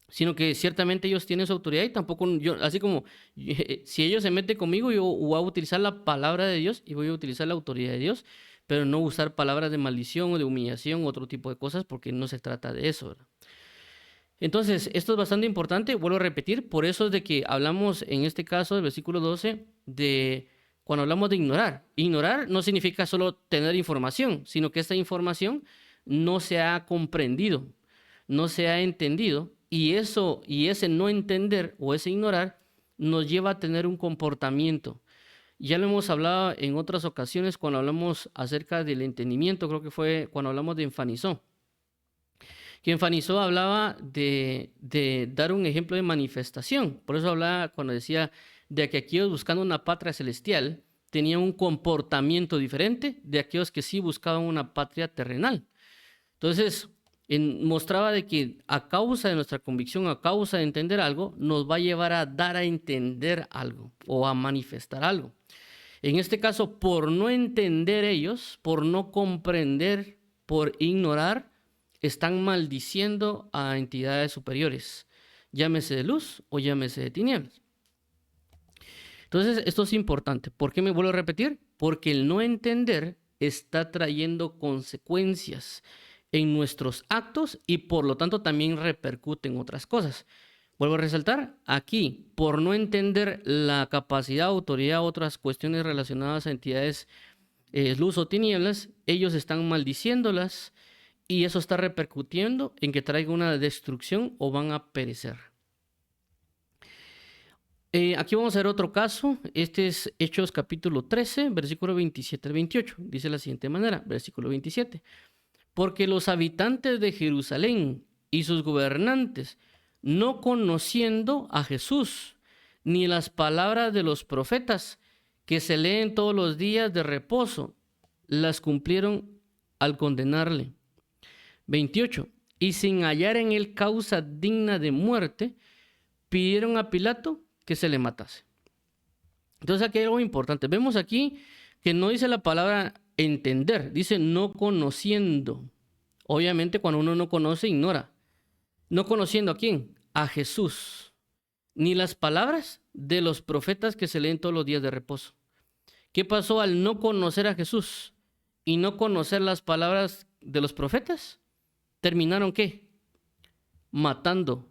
Speaker 1: sino que ciertamente ellos tienen su autoridad y tampoco yo, así como si ellos se meten conmigo, yo voy a utilizar la palabra de Dios y voy a utilizar la autoridad de Dios, pero no usar palabras de maldición o de humillación u otro tipo de cosas porque no se trata de eso, ¿verdad? Entonces, esto es bastante importante, vuelvo a repetir, por eso es de que hablamos en este caso del versículo 12 de cuando hablamos de ignorar. Ignorar no significa solo tener información, sino que esta información no se ha comprendido, no se ha entendido, y eso y ese no entender o ese ignorar nos lleva a tener un comportamiento. Ya lo hemos hablado en otras ocasiones cuando hablamos acerca del entendimiento, creo que fue cuando hablamos de enfanizó. Que enfanizó hablaba de dar un ejemplo de manifestación. Por eso hablaba cuando decía de que aquellos buscando una patria celestial tenían un comportamiento diferente de aquellos que sí buscaban una patria terrenal. Entonces, mostraba de que a causa de nuestra convicción, a causa de entender algo, nos va a llevar a dar a entender algo o a manifestar algo. En este caso, por no entender ellos, por no comprender, por ignorar, están maldiciendo a entidades superiores, llámese de luz o llámese de tinieblas. Entonces, esto es importante. ¿Por qué me vuelvo a repetir? Porque el no entender está trayendo consecuencias en nuestros actos y por lo tanto también repercute en otras cosas. Vuelvo a resaltar, aquí, por no entender la capacidad, autoridad, otras cuestiones relacionadas a entidades luz o tinieblas, ellos están maldiciéndolas y eso está repercutiendo en que traiga una destrucción o van a perecer. Aquí vamos a ver otro caso. Este es Hechos capítulo 13, versículo 27 al 28. Dice de la siguiente manera, versículo 27. Porque los habitantes de Jerusalén y sus gobernantes, no conociendo a Jesús, ni las palabras de los profetas que se leen todos los días de reposo, las cumplieron al condenarle. 28. Y sin hallar en él causa digna de muerte, pidieron a Pilato que se le matase. Entonces aquí hay algo importante. Vemos aquí que no dice la palabra entender, dice no conociendo. Obviamente cuando uno no conoce, ignora. No conociendo ¿a quién? A Jesús. Ni las palabras de los profetas que se leen todos los días de reposo. ¿Qué pasó al no conocer a Jesús y no conocer las palabras de los profetas? ¿Terminaron qué? Matando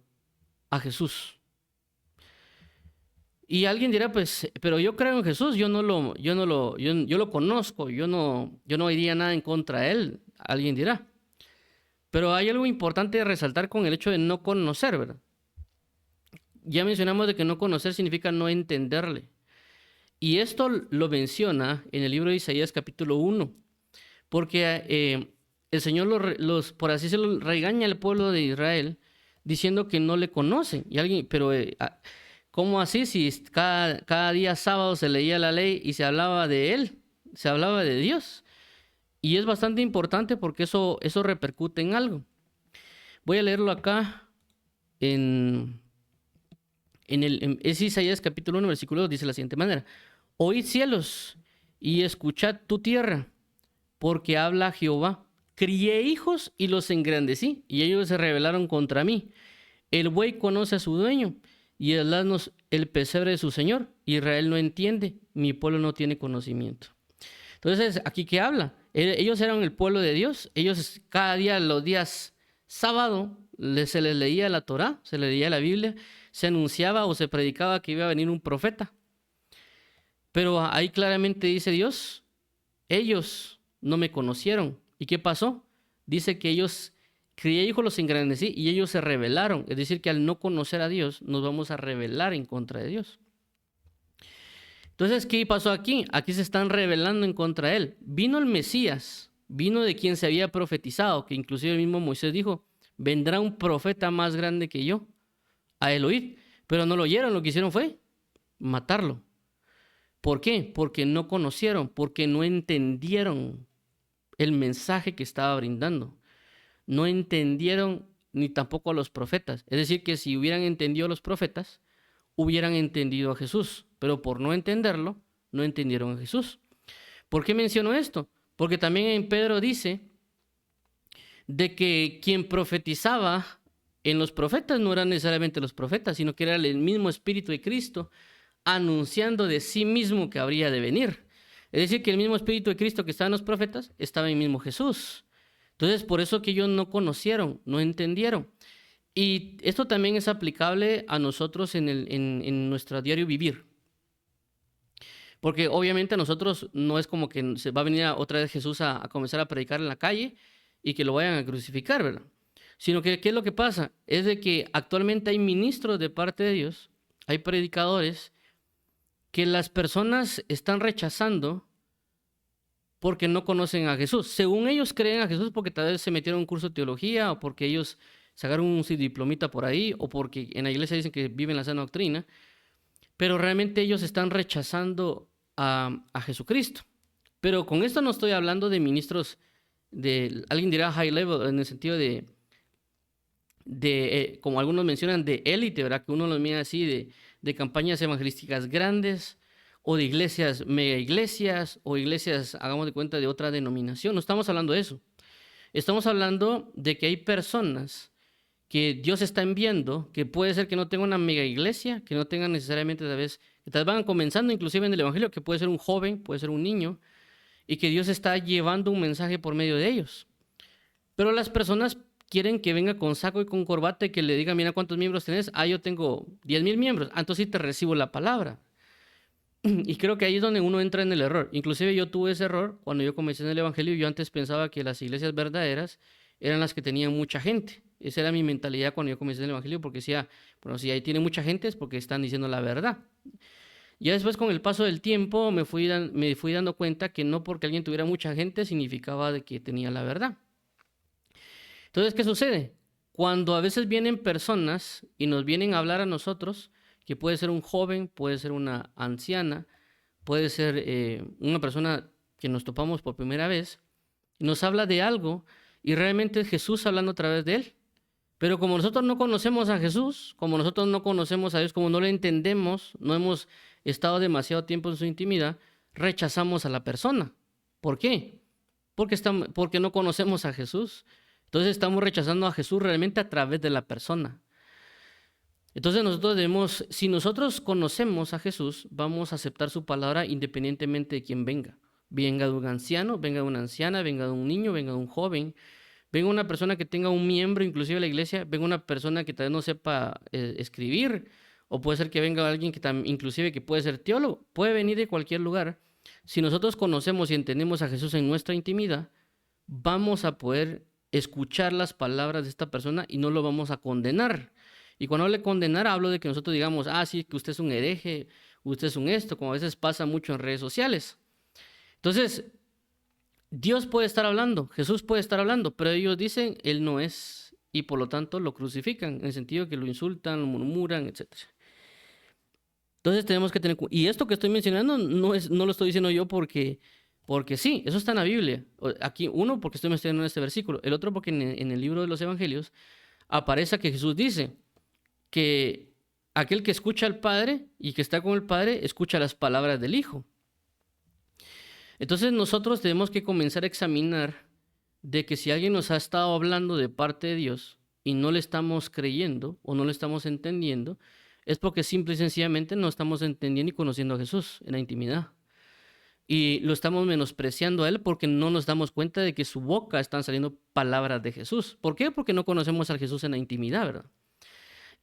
Speaker 1: a Jesús. Y alguien dirá, pues, pero yo creo en Jesús, yo lo conozco, yo no diría nada en contra de él, alguien dirá. Pero hay algo importante de resaltar con el hecho de no conocer, ¿verdad? Ya mencionamos de que no conocer significa no entenderle. Y esto lo menciona en el libro de Isaías capítulo 1, porque el Señor por así decirlo, regaña al pueblo de Israel diciendo que no le conocen. Y alguien, pero ¿cómo así? Si cada día sábado se leía la ley y se hablaba de él, se hablaba de Dios. Y es bastante importante porque eso repercute en algo. Voy a leerlo acá es Isaías capítulo 1, versículo 2, dice de la siguiente manera. Oíd cielos y escuchad tu tierra, porque habla Jehová. Crié hijos y los engrandecí, y ellos se rebelaron contra mí. El buey conoce a su dueño, y el asno el pesebre de su señor. Israel no entiende, mi pueblo no tiene conocimiento. Entonces, ¿aquí qué habla? Ellos eran el pueblo de Dios. Ellos cada día, los días sábado, se les leía la Torá, se les leía la Biblia, se anunciaba o se predicaba que iba a venir un profeta. Pero ahí claramente dice Dios, ellos no me conocieron. ¿Y qué pasó? Dice que ellos, crié hijos, los engrandecí y ellos se rebelaron. Es decir, que al no conocer a Dios, nos vamos a rebelar en contra de Dios. Entonces, ¿qué pasó aquí? Aquí se están rebelando en contra de él. Vino el Mesías, vino de quien se había profetizado, que inclusive el mismo Moisés dijo, vendrá un profeta más grande que yo, a él oír. Pero no lo oyeron, lo que hicieron fue matarlo. ¿Por qué? Porque no conocieron, porque no entendieron el mensaje que estaba brindando. No entendieron ni tampoco a los profetas. Es decir, que si hubieran entendido a los profetas, hubieran entendido a Jesús, pero por no entenderlo, no entendieron a Jesús. ¿Por qué menciono esto? Porque también en Pedro dice de que quien profetizaba en los profetas no eran necesariamente los profetas, sino que era el mismo Espíritu de Cristo anunciando de sí mismo que habría de venir. Es decir, que el mismo Espíritu de Cristo que estaba en los profetas estaba en el mismo Jesús. Entonces, por eso que ellos no conocieron, no entendieron. Y esto también es aplicable a nosotros en nuestro diario vivir. Porque obviamente a nosotros no es como que se va a venir otra vez Jesús a comenzar a predicar en la calle y que lo vayan a crucificar, ¿verdad? Sino que, ¿qué es lo que pasa? Es de que actualmente hay ministros de parte de Dios, hay predicadores que las personas están rechazando porque no conocen a Jesús. Según ellos creen a Jesús porque tal vez se metieron en un curso de teología o porque ellos sacaron un diplomita por ahí o porque en la iglesia dicen que viven la sana doctrina, pero realmente ellos están rechazando a Jesucristo. Pero con esto no estoy hablando de ministros alguien dirá high level, en el sentido como algunos mencionan, de élite, ¿verdad? Que uno los mira así, de campañas evangelísticas grandes, o de iglesias, mega iglesias, o iglesias, hagamos de cuenta, de otra denominación. No estamos hablando de eso. Estamos hablando de que hay personas que Dios está enviando, que puede ser que no tengan una mega iglesia, que no tengan necesariamente, tal vez, que tal vez van comenzando inclusive en el evangelio, que puede ser un joven, puede ser un niño, y que Dios está llevando un mensaje por medio de ellos. Pero las personas quieren que venga con saco y con corbata y que le diga, mira cuántos miembros tenés. Ah, yo tengo 10,000 miembros. Ah, entonces sí te recibo la palabra. Y creo que ahí es donde uno entra en el error. Inclusive yo tuve ese error cuando yo comencé en el evangelio. Yo antes pensaba que las iglesias verdaderas eran las que tenían mucha gente. Esa era mi mentalidad cuando yo comencé en el evangelio, porque decía, bueno, si ahí tiene mucha gente es porque están diciendo la verdad. Ya después, con el paso del tiempo, me fui dando cuenta que no porque alguien tuviera mucha gente significaba de que tenía la verdad. Entonces, ¿qué sucede? Cuando a veces vienen personas y nos vienen a hablar a nosotros, que puede ser un joven, puede ser una anciana, puede ser una persona que nos topamos por primera vez, y nos habla de algo y realmente es Jesús hablando a través de él. Pero como nosotros no conocemos a Jesús, como nosotros no conocemos a Dios, como no le entendemos, no hemos estado demasiado tiempo en su intimidad, rechazamos a la persona. ¿Por qué? Porque no conocemos a Jesús. Entonces estamos rechazando a Jesús realmente a través de la persona. Entonces nosotros debemos, si nosotros conocemos a Jesús, vamos a aceptar su palabra independientemente de quién venga. Venga de un anciano, venga de una anciana, venga de un niño, venga de un joven, venga una persona que tenga un miembro inclusive de la iglesia, venga una persona que tal vez no sepa escribir, o puede ser que venga alguien que inclusive que puede ser teólogo, puede venir de cualquier lugar. Si nosotros conocemos y entendemos a Jesús en nuestra intimidad, vamos a poder escuchar las palabras de esta persona y no lo vamos a condenar. Y cuando hablo de condenar, hablo de que nosotros digamos, ah, sí, que usted es un hereje, usted es un esto, como a veces pasa mucho en redes sociales. Entonces, Dios puede estar hablando, Jesús puede estar hablando, pero ellos dicen, Él no es, y por lo tanto lo crucifican, en el sentido que lo insultan, lo murmuran, etc. Entonces tenemos que tener cuidado. Y esto que estoy mencionando no lo estoy diciendo yo porque sí, eso está en la Biblia. Aquí, uno, porque estoy mencionando este versículo, el otro porque en el libro de los Evangelios aparece que Jesús dice que aquel que escucha al Padre y que está con el Padre, escucha las palabras del Hijo. Entonces nosotros tenemos que comenzar a examinar de que si alguien nos ha estado hablando de parte de Dios y no le estamos creyendo o no le estamos entendiendo, es porque simple y sencillamente no estamos entendiendo y conociendo a Jesús en la intimidad. Y lo estamos menospreciando a Él porque no nos damos cuenta de que su boca están saliendo palabras de Jesús. ¿Por qué? Porque no conocemos a Jesús en la intimidad, ¿verdad?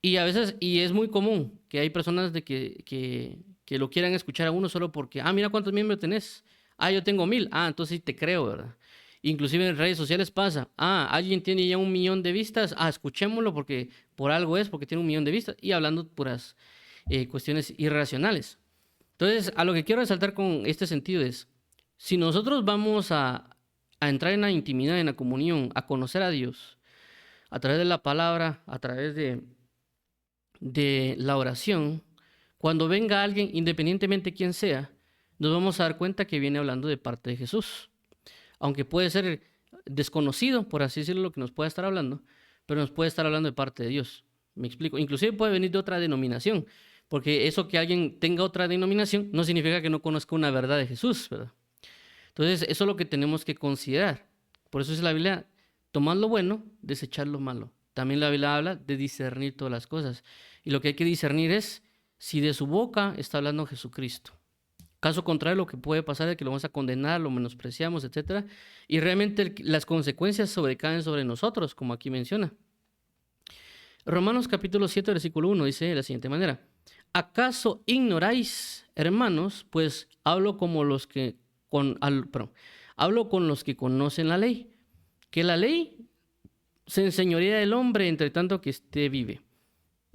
Speaker 1: Y a veces, y es muy común que hay personas de que lo quieran escuchar a uno solo porque, ah, mira cuántos miembros tenés. Ah, yo tengo 1,000. Ah, entonces sí te creo, ¿verdad? Inclusive en redes sociales pasa, ah, alguien tiene ya 1,000,000 de vistas, ah, escuchémoslo porque por algo es, porque tiene 1,000,000 de vistas, y hablando puras cuestiones irracionales. Entonces, a lo que quiero resaltar con este sentido es, si nosotros vamos a entrar en la intimidad, en la comunión, a conocer a Dios, a través de la palabra, a través de la oración, cuando venga alguien, independientemente de quién sea, nos vamos a dar cuenta que viene hablando de parte de Jesús. Aunque puede ser desconocido, por así decirlo, lo que nos pueda estar hablando, pero nos puede estar hablando de parte de Dios. Me explico. Inclusive puede venir de otra denominación, porque eso que alguien tenga otra denominación no significa que no conozca una verdad de Jesús, ¿verdad? Entonces, eso es lo que tenemos que considerar. Por eso es la Biblia, tomad lo bueno, desechar lo malo. También la Biblia habla de discernir todas las cosas. Y lo que hay que discernir es si de su boca está hablando Jesucristo. Caso contrario, lo que puede pasar es que lo vamos a condenar, lo menospreciamos, etc. Y realmente las consecuencias sobrecaen sobre nosotros, como aquí menciona. Romanos capítulo 7, versículo 1 dice de la siguiente manera: ¿acaso ignoráis, hermanos? Pues hablo como los que hablo con los que conocen la ley, que la ley se enseñorea del hombre entre tanto que éste vive.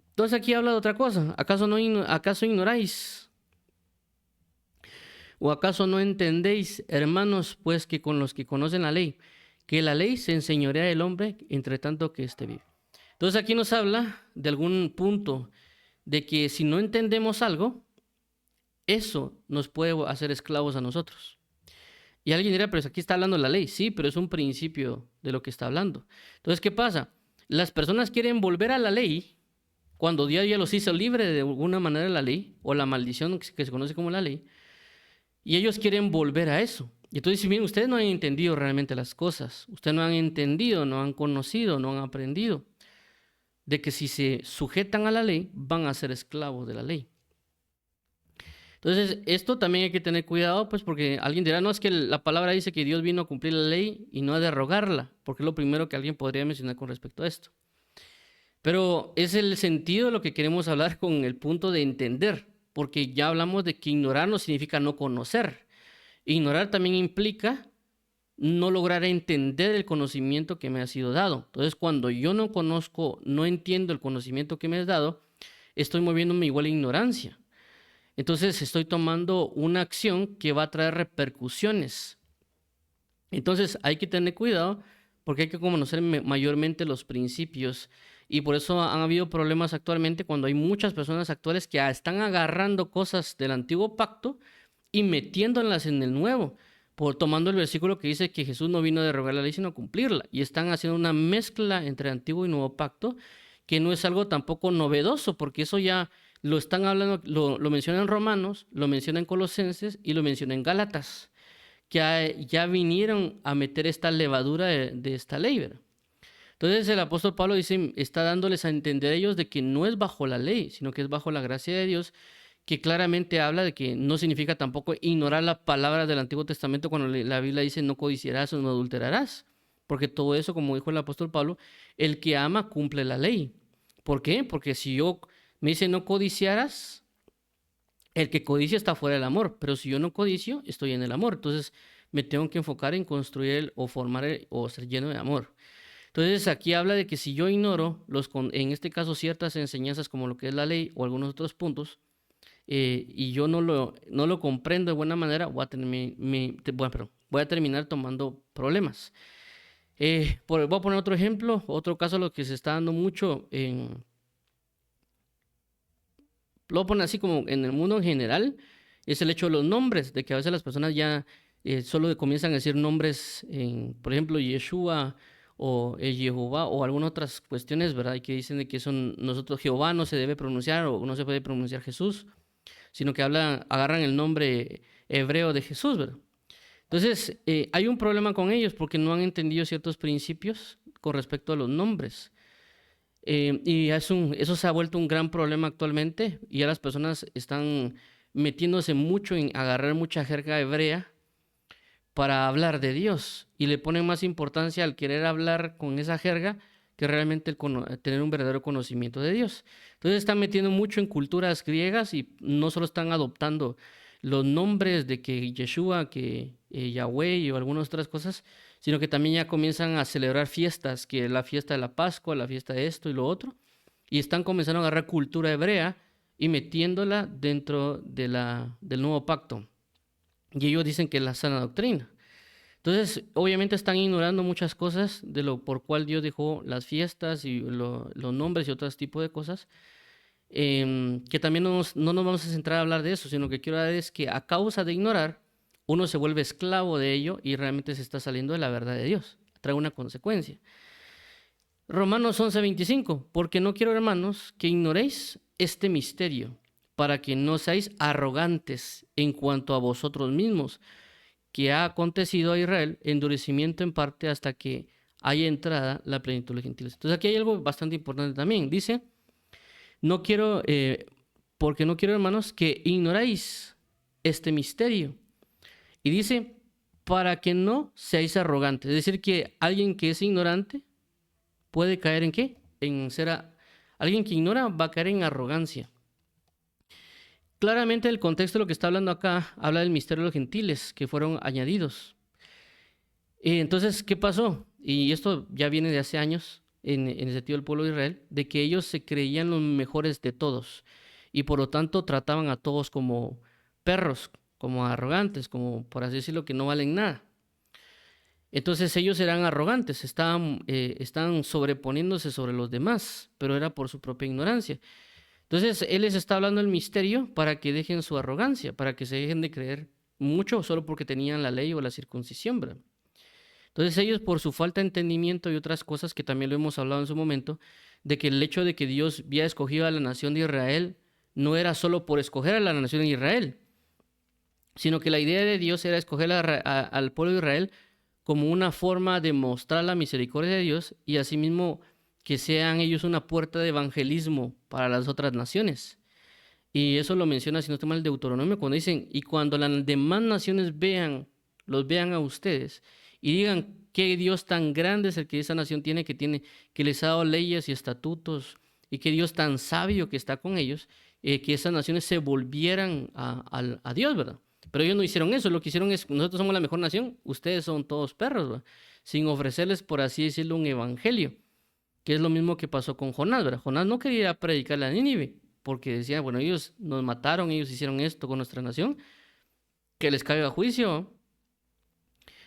Speaker 1: Entonces aquí habla de otra cosa. ¿Acaso ignoráis? ¿O acaso no entendéis, hermanos, pues que con los que conocen la ley, que la ley se enseñorea del hombre entre tanto que éste vive? Entonces aquí nos habla de algún punto de que si no entendemos algo, eso nos puede hacer esclavos a nosotros. Y alguien dirá, pero aquí está hablando la ley. Sí, pero es un principio de lo que está hablando. Entonces, ¿qué pasa? Las personas quieren volver a la ley cuando Dios ya los hizo libre de alguna manera de la ley, o la maldición que se conoce como la ley, y ellos quieren volver a eso. Y entonces, si bien ustedes no han entendido realmente las cosas, ustedes no han entendido, no han conocido, no han aprendido de que si se sujetan a la ley, van a ser esclavos de la ley. Entonces, esto también hay que tener cuidado, pues, porque alguien dirá, no, es que la palabra dice que Dios vino a cumplir la ley y no a derogarla, porque es lo primero que alguien podría mencionar con respecto a esto. Pero es el sentido de lo que queremos hablar con el punto de entender, porque ya hablamos de que ignorar no significa no conocer. Ignorar también implica no lograr entender el conocimiento que me ha sido dado. Entonces, cuando yo no conozco, no entiendo el conocimiento que me has dado, estoy moviéndome igual a ignorancia. Entonces estoy tomando una acción que va a traer repercusiones. Entonces hay que tener cuidado porque hay que conocer mayormente los principios. Y por eso han habido problemas actualmente cuando hay muchas personas actuales que están agarrando cosas del antiguo pacto y metiéndolas en el nuevo, tomando el versículo que dice que Jesús no vino a derogar la ley sino a cumplirla. Y están haciendo una mezcla entre antiguo y nuevo pacto que no es algo tampoco novedoso, porque eso ya lo están hablando, lo menciona en Romanos, lo menciona en Colosenses y lo menciona en Gálatas, que ya vinieron a meter esta levadura de esta ley, ¿verdad? Entonces el apóstol Pablo dice, está dándoles a entender a ellos de que no es bajo la ley, sino que es bajo la gracia de Dios, que claramente habla de que no significa tampoco ignorar la palabra del Antiguo Testamento cuando la Biblia dice no codiciarás o no adulterarás, porque todo eso, como dijo el apóstol Pablo, el que ama cumple la ley. ¿Por qué? Porque si yo me dice no codiciarás, el que codicia está fuera del amor, pero si yo no codicio, estoy en el amor. Entonces me tengo que enfocar en construir o formar o ser lleno de amor. Entonces aquí habla de que si yo ignoro, en este caso ciertas enseñanzas como lo que es la ley o algunos otros puntos, y yo no lo comprendo de buena manera, voy a terminar tomando problemas. Voy a poner otro ejemplo, otro caso, lo que se está dando mucho lo ponen así como en el mundo en general, es el hecho de los nombres, de que a veces las personas ya solo comienzan a decir nombres, por ejemplo, Yeshua o Jehová o algunas otras cuestiones, ¿verdad? Y que dicen de que nosotros Jehová no se debe pronunciar o no se puede pronunciar Jesús, sino que agarran el nombre hebreo de Jesús, ¿verdad? Entonces, hay un problema con ellos porque no han entendido ciertos principios con respecto a los nombres. Y eso se ha vuelto un gran problema actualmente y ya las personas están metiéndose mucho en agarrar mucha jerga hebrea para hablar de Dios y le ponen más importancia al querer hablar con esa jerga que realmente tener un verdadero conocimiento de Dios. Entonces están metiendo mucho en culturas griegas y no solo están adoptando los nombres de que Yeshua, que Yahweh o algunas otras cosas, sino que también ya comienzan a celebrar fiestas, que la fiesta de la Pascua, la fiesta de esto y lo otro, y están comenzando a agarrar cultura hebrea y metiéndola dentro del nuevo pacto. Y ellos dicen que es la sana doctrina. Entonces, obviamente están ignorando muchas cosas de lo por cual Dios dejó las fiestas y los nombres y otros tipos de cosas, que también no nos vamos a centrar a hablar de eso, sino que quiero hablar es que a causa de ignorar, uno se vuelve esclavo de ello y realmente se está saliendo de la verdad de Dios. Trae una consecuencia. Romanos 11:25, porque no quiero, hermanos, que ignoréis este misterio, para que no seáis arrogantes en cuanto a vosotros mismos, que ha acontecido a Israel endurecimiento en parte hasta que haya entrada la plenitud de los gentiles. Entonces aquí hay algo bastante importante también. Dice, no quiero, porque no quiero, hermanos, que ignoráis este misterio. Y dice, para que no seáis arrogantes. Es decir, que alguien que es ignorante puede caer ¿en qué? Alguien que ignora va a caer en arrogancia. Claramente el contexto de lo que está hablando acá habla del misterio de los gentiles que fueron añadidos. Entonces, ¿qué pasó? Y esto ya viene de hace años en el sentido del pueblo de Israel, de que ellos se creían los mejores de todos y por lo tanto trataban a todos como perros, como arrogantes, como por así decirlo, que no valen nada. Entonces ellos eran arrogantes, estaban sobreponiéndose sobre los demás, pero era por su propia ignorancia. Entonces Él les está hablando el misterio para que dejen su arrogancia, para que se dejen de creer mucho solo porque tenían la ley o la circuncisión, ¿verdad? Entonces ellos por su falta de entendimiento y otras cosas que también lo hemos hablado en su momento, de que el hecho de que Dios había escogido a la nación de Israel no era solo por escoger a la nación de Israel, sino que la idea de Dios era escoger al pueblo de Israel como una forma de mostrar la misericordia de Dios y asimismo que sean ellos una puerta de evangelismo para las otras naciones. Y eso lo menciona, si no estoy mal, el Deuteronomio, cuando dicen, y cuando las demás naciones los vean a ustedes y digan qué Dios tan grande es el que esa nación tiene, que les ha dado leyes y estatutos, y qué Dios tan sabio que está con ellos, que esas naciones se volvieran a Dios, ¿verdad? Pero ellos no hicieron eso, lo que hicieron es, nosotros somos la mejor nación, ustedes son todos perros, ¿verdad? Sin ofrecerles, por así decirlo, un evangelio, que es lo mismo que pasó con Jonás, ¿verdad? Jonás no quería predicarle a Nínive, porque decía, bueno, ellos nos mataron, ellos hicieron esto con nuestra nación, que les caiga juicio.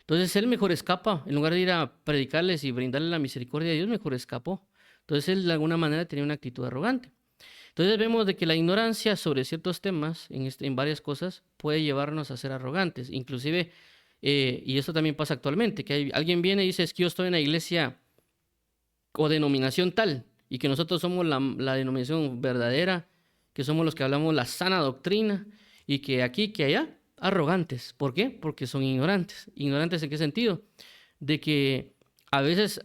Speaker 1: Entonces él mejor escapa, en lugar de ir a predicarles y brindarle la misericordia de Dios, mejor escapó. Entonces él de alguna manera tenía una actitud arrogante. Entonces vemos de que la ignorancia sobre ciertos temas, en varias cosas, puede llevarnos a ser arrogantes. Inclusive, y esto también pasa actualmente, que alguien viene y dice, es que yo estoy en la iglesia o denominación tal, y que nosotros somos la denominación verdadera, que somos los que hablamos la sana doctrina, y que aquí, que allá, arrogantes. ¿Por qué? Porque son ignorantes. ¿Ignorantes en qué sentido? De que a veces,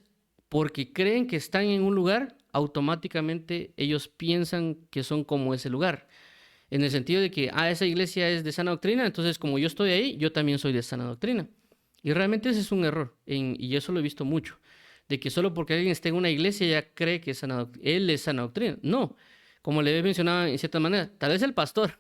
Speaker 1: porque creen que están en un lugar, automáticamente ellos piensan que son como ese lugar. En el sentido de que, esa iglesia es de sana doctrina, entonces como yo estoy ahí, yo también soy de sana doctrina. Y realmente ese es un error, y eso lo he visto mucho, de que solo porque alguien esté en una iglesia ya cree que él es sana doctrina. No, como le he mencionado en cierta manera, tal vez el pastor,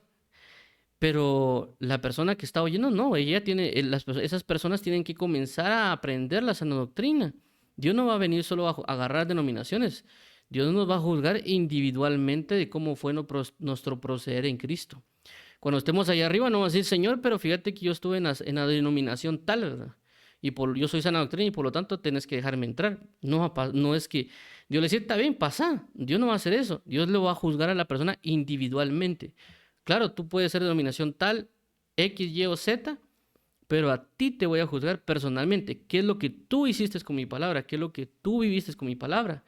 Speaker 1: pero la persona que está oyendo, no, esas personas tienen que comenzar a aprender la sana doctrina. Dios no va a venir solo a agarrar denominaciones. Dios nos va a juzgar individualmente de cómo fue nuestro proceder en Cristo. Cuando estemos allá arriba no va a decir, Señor, pero fíjate que yo estuve en la denominación tal, ¿verdad? Yo soy sana doctrina y por lo tanto tenés que dejarme entrar. No es que Dios le dice, está bien, pasa. Dios no va a hacer eso. Dios lo va a juzgar a la persona individualmente. Claro, tú puedes ser de denominación tal, X, Y o Z, pero a ti te voy a juzgar personalmente. ¿Qué es lo que tú hiciste con mi palabra? ¿Qué es lo que tú viviste con mi palabra?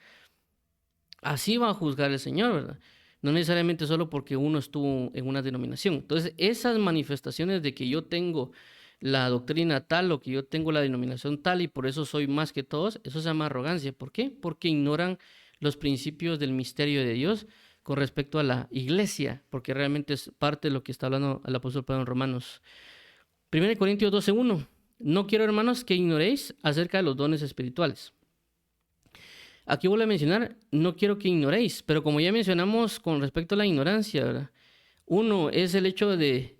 Speaker 1: Así va a juzgar el Señor, ¿verdad? No necesariamente solo porque uno estuvo en una denominación. Entonces, esas manifestaciones de que yo tengo la doctrina tal o que yo tengo la denominación tal y por eso soy más que todos, eso se llama arrogancia. ¿Por qué? Porque ignoran los principios del misterio de Dios con respecto a la iglesia, porque realmente es parte de lo que está hablando el apóstol Pablo en Romanos. 1 Corintios 12:1. No quiero, hermanos, que ignoréis acerca de los dones espirituales. Aquí vuelvo a mencionar, no quiero que ignoréis, pero como ya mencionamos con respecto a la ignorancia, ¿verdad? Uno es el hecho de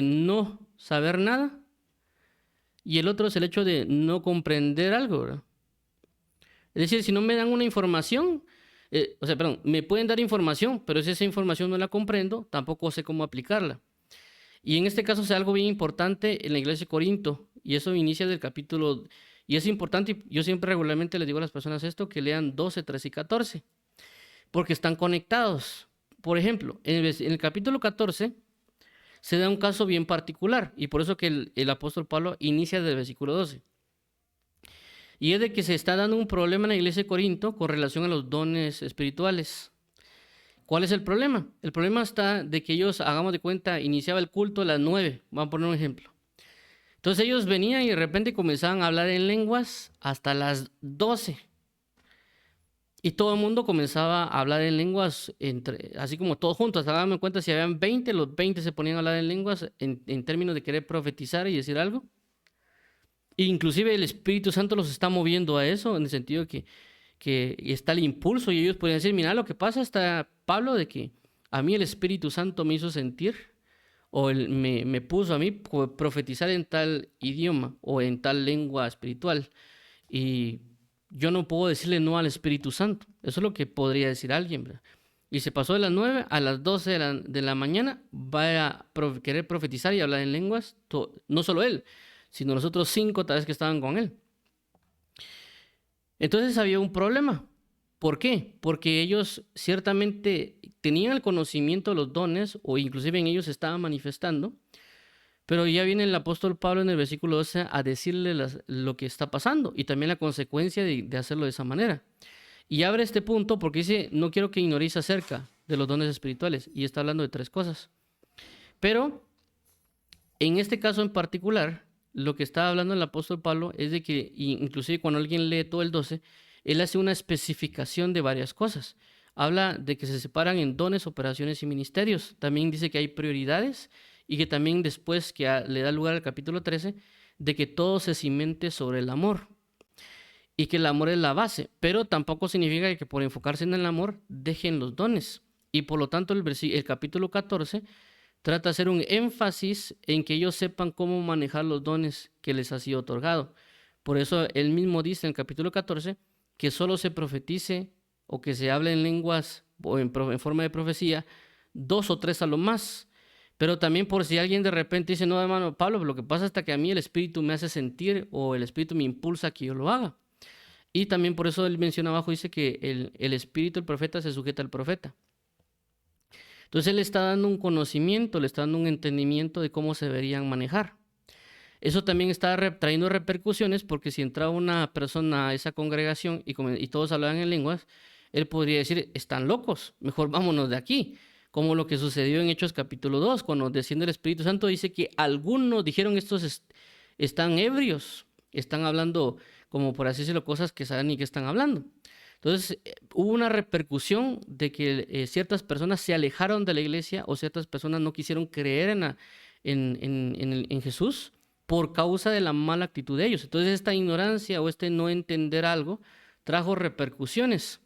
Speaker 1: no saber nada, y el otro es el hecho de no comprender algo, ¿verdad? Es decir, si no me dan una información, me pueden dar información, pero si esa información no la comprendo, tampoco sé cómo aplicarla. Y en este caso es algo bien importante en la iglesia de Corinto, y eso inicia del capítulo, y es importante, y yo siempre regularmente les digo a las personas esto, que lean 12, 13 y 14, porque están conectados. Por ejemplo, en el capítulo 14 se da un caso bien particular, y por eso que el apóstol Pablo inicia desde el versículo 12. Y es de que se está dando un problema en la iglesia de Corinto con relación a los dones espirituales. ¿Cuál es el problema? El problema está de que ellos, hagamos de cuenta, iniciaba el culto a las 9. Vamos a poner un ejemplo. Entonces ellos venían y de repente comenzaban a hablar en lenguas hasta las 12. Y todo el mundo comenzaba a hablar en lenguas, así como todos juntos. Hagamos de cuenta, si habían 20, los 20 se ponían a hablar en lenguas en términos de querer profetizar y decir algo. Inclusive el Espíritu Santo los está moviendo a eso, en el sentido que está el impulso y ellos podrían decir, mira, lo que pasa está, Pablo, de que a mí el Espíritu Santo me hizo sentir o me puso a mí profetizar en tal idioma o en tal lengua espiritual y yo no puedo decirle no al Espíritu Santo. Eso es lo que podría decir alguien, ¿verdad? Y se pasó de las 9 a las 12 de la mañana, va a querer profetizar y hablar en lenguas, no solo él, sino los otros 5 tal vez que estaban con él. Entonces había un problema. ¿Por qué? Porque ellos ciertamente tenían el conocimiento de los dones, o inclusive en ellos se estaban manifestando, pero ya viene el apóstol Pablo en el versículo 12 a decirle lo que está pasando y también la consecuencia de hacerlo de esa manera. Y abre este punto porque dice, no quiero que ignoréis acerca de los dones espirituales, y está hablando de 3 cosas. Pero en este caso en particular, lo que está hablando el apóstol Pablo es de que, inclusive cuando alguien lee todo el 12, él hace una especificación de varias cosas. Habla de que se separan en dones, operaciones y ministerios. También dice que hay prioridades y que también después, que le da lugar al capítulo 13, de que todo se cimente sobre el amor y que el amor es la base, pero tampoco significa que por enfocarse en el amor dejen los dones. Y por lo tanto el capítulo 14 trata de hacer un énfasis en que ellos sepan cómo manejar los dones que les ha sido otorgado. Por eso él mismo dice en el capítulo 14 que solo se profetice o que se hable en lenguas o en forma de profecía 2 o 3 a lo más. Pero también por si alguien de repente dice, no, hermano Pablo, lo que pasa es que a mí el Espíritu me hace sentir o el Espíritu me impulsa a que yo lo haga. Y también por eso él menciona abajo, dice que el Espíritu del profeta se sujeta al profeta. Entonces él le está dando un conocimiento, le está dando un entendimiento de cómo se deberían manejar. Eso también está trayendo repercusiones porque si entraba una persona a esa congregación y todos hablaban en lenguas, él podría decir, están locos, mejor vámonos de aquí. Como lo que sucedió en Hechos capítulo 2, cuando desciende el Espíritu Santo, dice que algunos dijeron, estos están ebrios, están hablando, como por así decirlo, cosas que saben ni qué están hablando. Entonces hubo una repercusión de que ciertas personas se alejaron de la iglesia o ciertas personas no quisieron creer en Jesús por causa de la mala actitud de ellos. Entonces esta ignorancia o este no entender algo trajo repercusiones.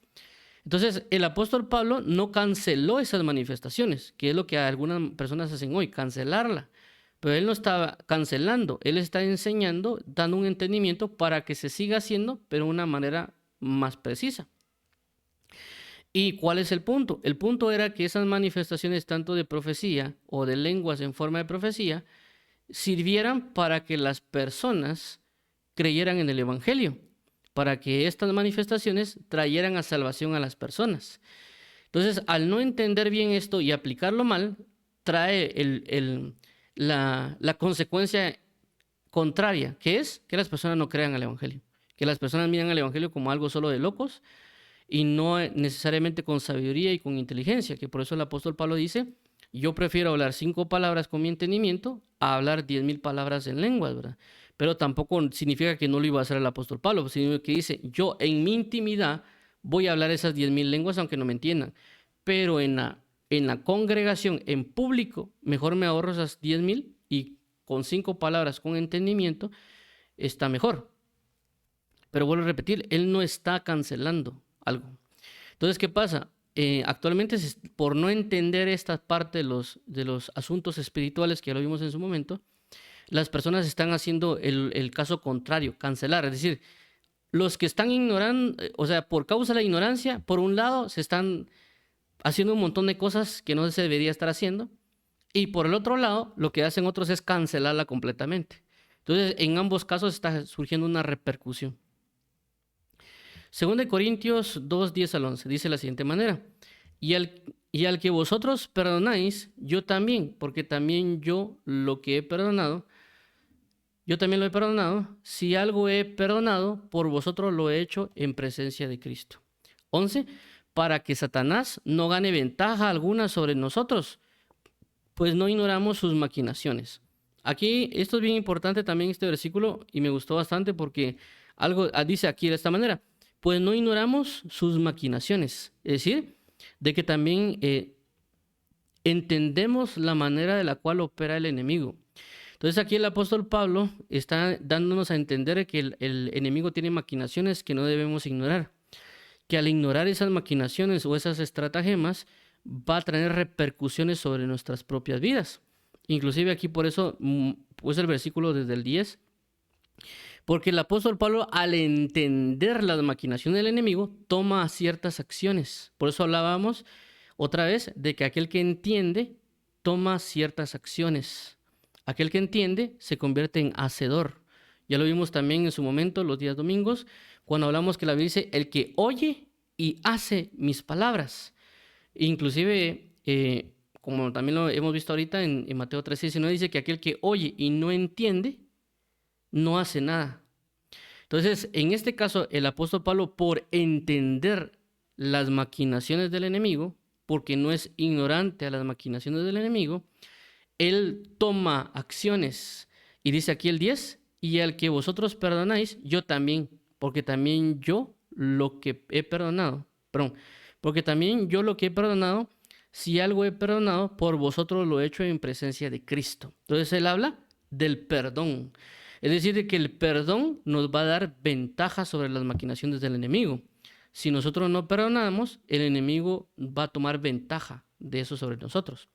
Speaker 1: Entonces el apóstol Pablo no canceló esas manifestaciones, que es lo que algunas personas hacen hoy, cancelarla. Pero él no está cancelando, él está enseñando, dando un entendimiento para que se siga haciendo, pero de una manera más precisa. ¿Y cuál es el punto? El punto era que esas manifestaciones tanto de profecía o de lenguas en forma de profecía sirvieran para que las personas creyeran en el Evangelio, para que estas manifestaciones trayeran a salvación a las personas. Entonces, al no entender bien esto y aplicarlo mal, trae la consecuencia contraria, que es que las personas no crean al Evangelio, que las personas miran al Evangelio como algo solo de locos y no necesariamente con sabiduría y con inteligencia, que por eso el apóstol Pablo dice, yo prefiero hablar 5 palabras con mi entendimiento a hablar 10,000 palabras en lenguas, ¿verdad? Pero tampoco significa que no lo iba a hacer el apóstol Pablo, sino que dice, yo en mi intimidad voy a hablar esas 10,000 lenguas aunque no me entiendan, pero en la congregación, en público, mejor me ahorro esas 10,000 y con 5 palabras con entendimiento está mejor. Pero vuelvo a repetir, él no está cancelando algo. Entonces, ¿qué pasa? Actualmente, por no entender esta parte de los asuntos espirituales que ya lo vimos en su momento, las personas están haciendo el caso contrario, cancelar. Es decir, los que están ignorando, o sea, por causa de la ignorancia, por un lado, se están haciendo un montón de cosas que no se debería estar haciendo, y por el otro lado, lo que hacen otros es cancelarla completamente. Entonces, en ambos casos está surgiendo una repercusión. 2 Corintios 2, 10 al 11, dice de la siguiente manera, y al que vosotros perdonáis, yo también, porque también yo lo que he perdonado, yo también lo he perdonado. Si algo he perdonado, por vosotros lo he hecho en presencia de Cristo. 11. Para que Satanás no gane ventaja alguna sobre nosotros, pues no ignoramos sus maquinaciones. Aquí, esto es bien importante también este versículo y me gustó bastante porque algo dice aquí de esta manera, pues no ignoramos sus maquinaciones. Es decir, de que también entendemos la manera de la cual opera el enemigo. Entonces aquí el apóstol Pablo está dándonos a entender que el enemigo tiene maquinaciones que no debemos ignorar. Que al ignorar esas maquinaciones o esas estratagemas va a tener repercusiones sobre nuestras propias vidas. Inclusive aquí por eso puse el versículo desde el 10. Porque el apóstol Pablo, al entender las maquinaciones del enemigo, toma ciertas acciones. Por eso hablábamos otra vez de que aquel que entiende toma ciertas acciones. Aquel que entiende se convierte en hacedor. Ya lo vimos también en su momento, los días domingos, cuando hablamos que la Biblia dice, el que oye y hace mis palabras. Inclusive, como también lo hemos visto ahorita en Mateo 3:19, dice que aquel que oye y no entiende, no hace nada. Entonces, en este caso, el apóstol Pablo, por entender las maquinaciones del enemigo, porque no es ignorante a las maquinaciones del enemigo, él toma acciones. Y dice aquí el 10, y al que vosotros perdonáis, yo también, porque también yo lo que he perdonado, porque también yo lo que he perdonado, si algo he perdonado, por vosotros lo he hecho en presencia de Cristo. Entonces él habla del perdón. Es decir, de que el perdón nos va a dar ventaja sobre las maquinaciones del enemigo. Si nosotros no perdonamos, el enemigo va a tomar ventaja de eso sobre nosotros.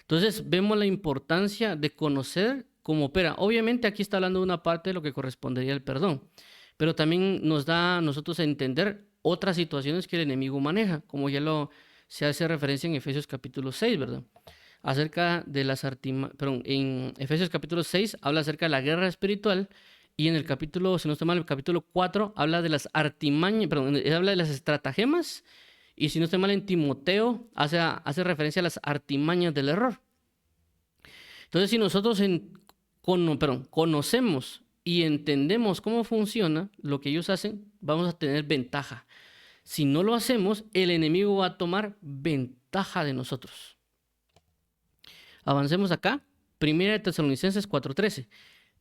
Speaker 1: Entonces vemos la importancia de conocer cómo opera. Obviamente aquí está hablando de una parte de lo que correspondería al perdón, pero también nos da a nosotros a entender otras situaciones que el enemigo maneja, como ya se hace referencia en Efesios capítulo 6, ¿verdad? Acerca de las en Efesios capítulo 6 habla acerca de la guerra espiritual y en el capítulo, si no estoy mal, el capítulo 4 habla de las artimañas, habla de las estratagemas y si no estoy mal en Timoteo hace referencia a las artimañas del error. Entonces si nosotros conocemos y entendemos cómo funciona lo que ellos hacen, vamos a tener ventaja. Si no lo hacemos, el enemigo va a tomar ventaja de nosotros. Avancemos acá. 1 Tesalonicenses 4:13.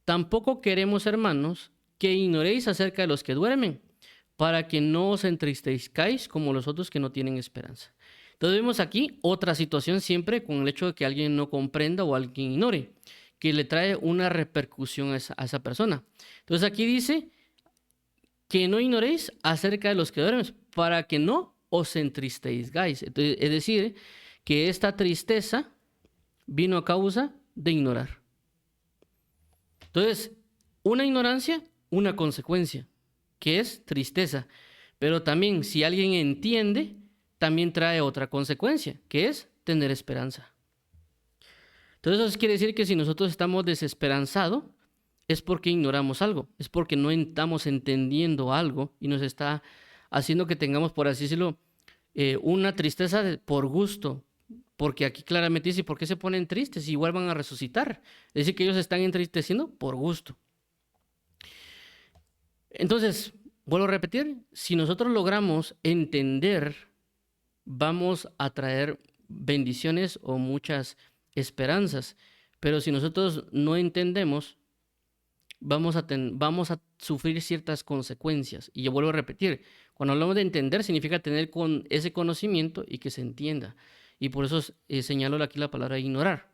Speaker 1: Tampoco queremos, hermanos, que ignoréis acerca de los que duermen, para que no os entristezcáis como los otros que no tienen esperanza. Entonces vemos aquí otra situación siempre con el hecho de que alguien no comprenda o alguien ignore, que le trae una repercusión a esa persona. Entonces aquí dice que no ignoréis acerca de los que duermen, para que no os entristezcáis. Entonces, es decir, que esta tristeza vino a causa de ignorar. Entonces, una ignorancia, una consecuencia, que es tristeza. Pero también, si alguien entiende, también trae otra consecuencia, que es tener esperanza. Entonces, eso quiere decir que si nosotros estamos desesperanzados, es porque ignoramos algo, es porque no estamos entendiendo algo y nos está haciendo que tengamos, por así decirlo, una tristeza por gusto. Porque aquí claramente dice, ¿por qué se ponen tristes? Igual van a resucitar. Es decir, que ellos están entristeciendo por gusto. Entonces, vuelvo a repetir, si nosotros logramos entender, vamos a traer bendiciones o muchas esperanzas. Pero si nosotros no entendemos, vamos a sufrir ciertas consecuencias. Y yo vuelvo a repetir, cuando hablamos de entender, significa tener ese conocimiento y que se entienda. Y por eso señalo aquí la palabra ignorar.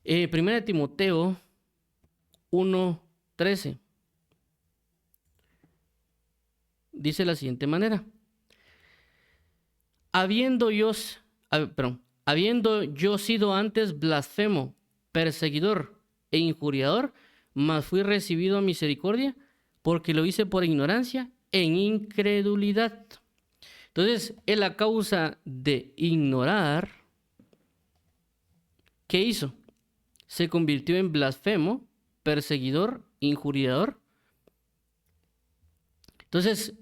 Speaker 1: Primera de Timoteo 1:13 dice de la siguiente manera. Habiendo yo sido antes blasfemo, perseguidor e injuriador, mas fui recibido a misericordia, porque lo hice por ignorancia en incredulidad. Entonces, él a causa de ignorar, ¿qué hizo? Se convirtió en blasfemo, perseguidor, injuriador. Entonces,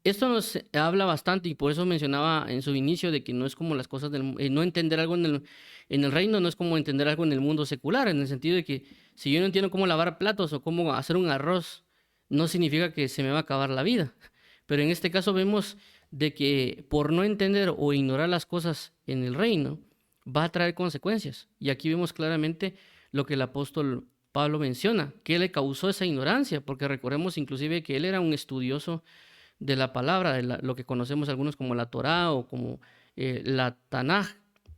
Speaker 1: esto nos habla bastante y por eso mencionaba en su inicio de que no es como las cosas no entender algo en el reino no es como entender algo en el mundo secular, en el sentido de que si yo no entiendo cómo lavar platos o cómo hacer un arroz, no significa que se me va a acabar la vida. Pero en este caso vemos de que por no entender o ignorar las cosas en el reino, va a traer consecuencias. Y aquí vemos claramente lo que el apóstol Pablo menciona, que le causó esa ignorancia, porque recordemos inclusive que él era un estudioso de la palabra, lo que conocemos algunos como la Torá o como la Tanaj,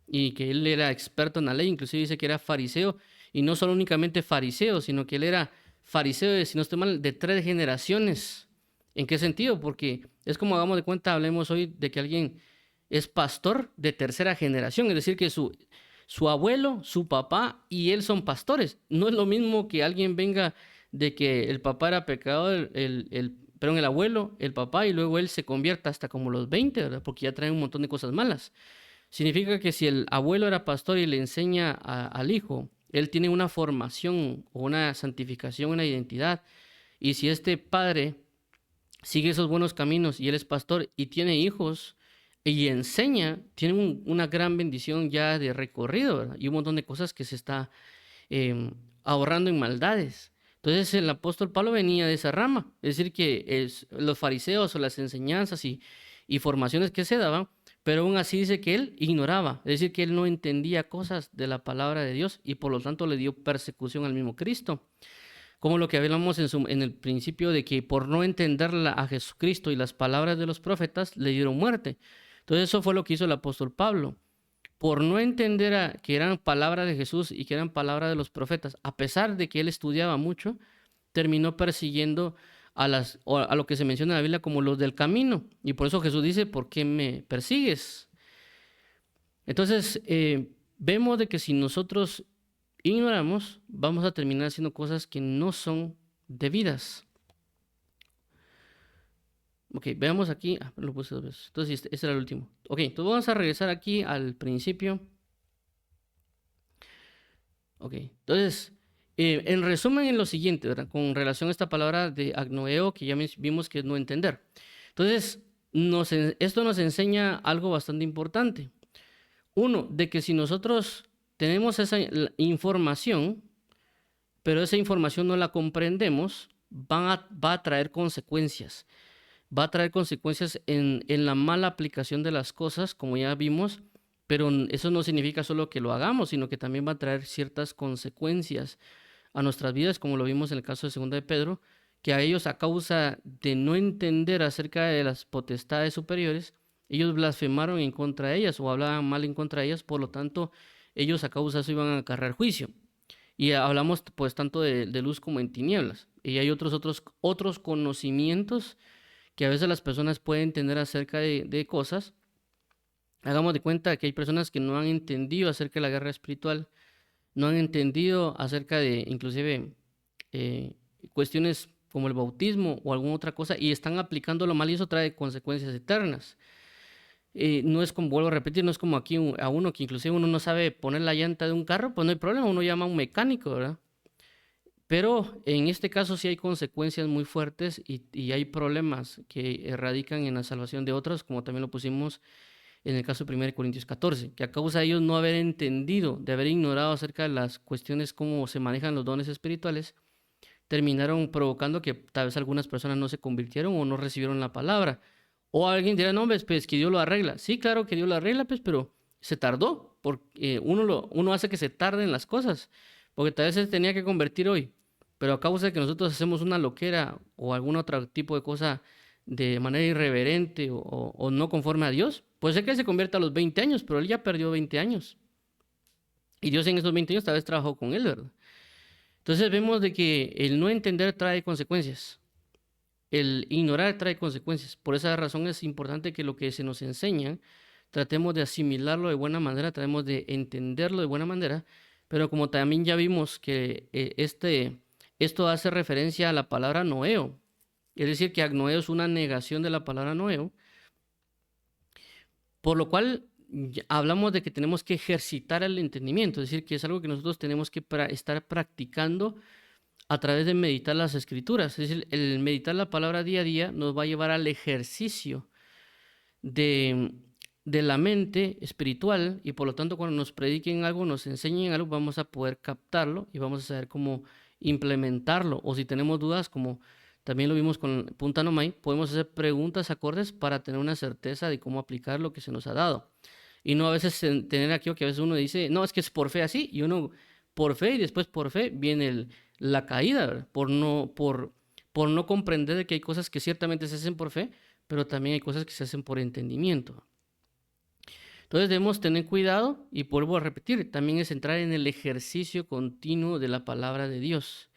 Speaker 1: y que él era experto en la ley, inclusive dice que era fariseo, y no solo únicamente fariseo, sino que él era fariseo, si no estoy mal, de 3 generaciones. ¿En qué sentido? Porque es como hagamos de cuenta, hablemos hoy de que alguien es pastor de 3.ª generación, es decir, que su abuelo, su papá y él son pastores. No es lo mismo que alguien venga de que el papá era pecador, perdón, el abuelo, el papá, y luego él se convierta hasta como los 20, ¿verdad? Porque ya trae un montón de cosas malas. Significa que si el abuelo era pastor y le enseña al hijo, él tiene una formación o una santificación, una identidad. Y si este padre sigue esos buenos caminos y él es pastor y tiene hijos y enseña, tiene una gran bendición ya de recorrido, ¿verdad? Y un montón de cosas que se está ahorrando en maldades. Entonces el apóstol Pablo venía de esa rama, es decir, que los fariseos o las enseñanzas y formaciones que se daban, pero aún así dice que él ignoraba, es decir, que él no entendía cosas de la palabra de Dios y por lo tanto le dio persecución al mismo Cristo. Como lo que hablamos en el principio de que por no entender a Jesucristo y las palabras de los profetas le dieron muerte. Entonces eso fue lo que hizo el apóstol Pablo. Por no entender que eran palabras de Jesús y que eran palabras de los profetas, a pesar de que él estudiaba mucho, terminó persiguiendo a lo que se menciona en la Biblia como los del camino. Y por eso Jesús dice, ¿por qué me persigues? Entonces, vemos de que si nosotros ignoramos, vamos a terminar haciendo cosas que no son debidas. Ok, veamos aquí. Lo puse 2 veces. Entonces, este era el último. Ok, entonces vamos a regresar aquí al principio. Ok, entonces, en resumen, en lo siguiente, ¿verdad? Con relación a esta palabra de agnoeo, que ya vimos que es no entender. Entonces, esto nos enseña algo bastante importante. Uno, de que si nosotros tenemos esa información, pero esa información no la comprendemos, va a traer consecuencias. Va a traer consecuencias en la mala aplicación de las cosas, como ya vimos, pero eso no significa solo que lo hagamos, sino que también va a traer ciertas consecuencias a nuestras vidas, como lo vimos en el caso de 2 de Pedro, que a ellos a causa de no entender acerca de las potestades superiores, ellos blasfemaron en contra de ellas o hablaban mal en contra de ellas, por lo tanto, ellos a causa de eso iban a acarrear juicio. Y hablamos pues tanto de luz como en tinieblas. Y hay otros conocimientos que a veces las personas pueden tener acerca de cosas. Hagamos de cuenta que hay personas que no han entendido acerca de la guerra espiritual, no han entendido acerca de inclusive cuestiones como el bautismo o alguna otra cosa y están aplicándolo mal y eso trae consecuencias eternas. No es como, vuelvo a repetir, no es como aquí a uno que inclusive uno no sabe poner la llanta de un carro, pues no hay problema, uno llama a un mecánico, ¿verdad? Pero en este caso sí hay consecuencias muy fuertes y hay problemas que radican en la salvación de otros, como también lo pusimos en el caso de 1 Corintios 14, que a causa de ellos no haber entendido, de haber ignorado acerca de las cuestiones cómo se manejan los dones espirituales, terminaron provocando que tal vez algunas personas no se convirtieron o no recibieron la palabra. O alguien dirá, no, pues que Dios lo arregla. Sí, claro que Dios lo arregla, pues, pero se tardó, porque uno hace que se tarden las cosas, porque tal vez se tenía que convertir hoy, pero a causa de que nosotros hacemos una loquera o algún otro tipo de cosa de manera irreverente o no conforme a Dios, puede ser que él se convierta a los 20 años, pero él ya perdió 20 años. Y Dios en esos 20 años tal vez trabajó con él, ¿verdad? Entonces vemos de que el no entender trae consecuencias. El ignorar trae consecuencias. Por esa razón es importante que lo que se nos enseña tratemos de asimilarlo de buena manera, tratemos de entenderlo de buena manera, pero como también ya vimos que esto hace referencia a la palabra noeo, es decir, que agnoeo es una negación de la palabra noeo, por lo cual hablamos de que tenemos que ejercitar el entendimiento, es decir, que es algo que nosotros tenemos que estar practicando a través de meditar las escrituras. Es decir, el meditar la palabra día a día nos va a llevar al ejercicio de, de la mente espiritual, y por lo tanto cuando nos prediquen algo, nos enseñen algo, vamos a poder captarlo y vamos a saber cómo implementarlo. O si tenemos dudas, como también lo vimos con Punta No Mai, podemos hacer preguntas acordes para tener una certeza de cómo aplicar lo que se nos ha dado. Y no a veces tener aquello que a veces uno dice, no, es que es por fe así, y uno por fe y después por fe viene la caída, ¿verdad? Por no comprender de que hay cosas que ciertamente se hacen por fe, pero también hay cosas que se hacen por entendimiento. Entonces debemos tener cuidado, y vuelvo a repetir, también es entrar en el ejercicio continuo de la palabra de Dios.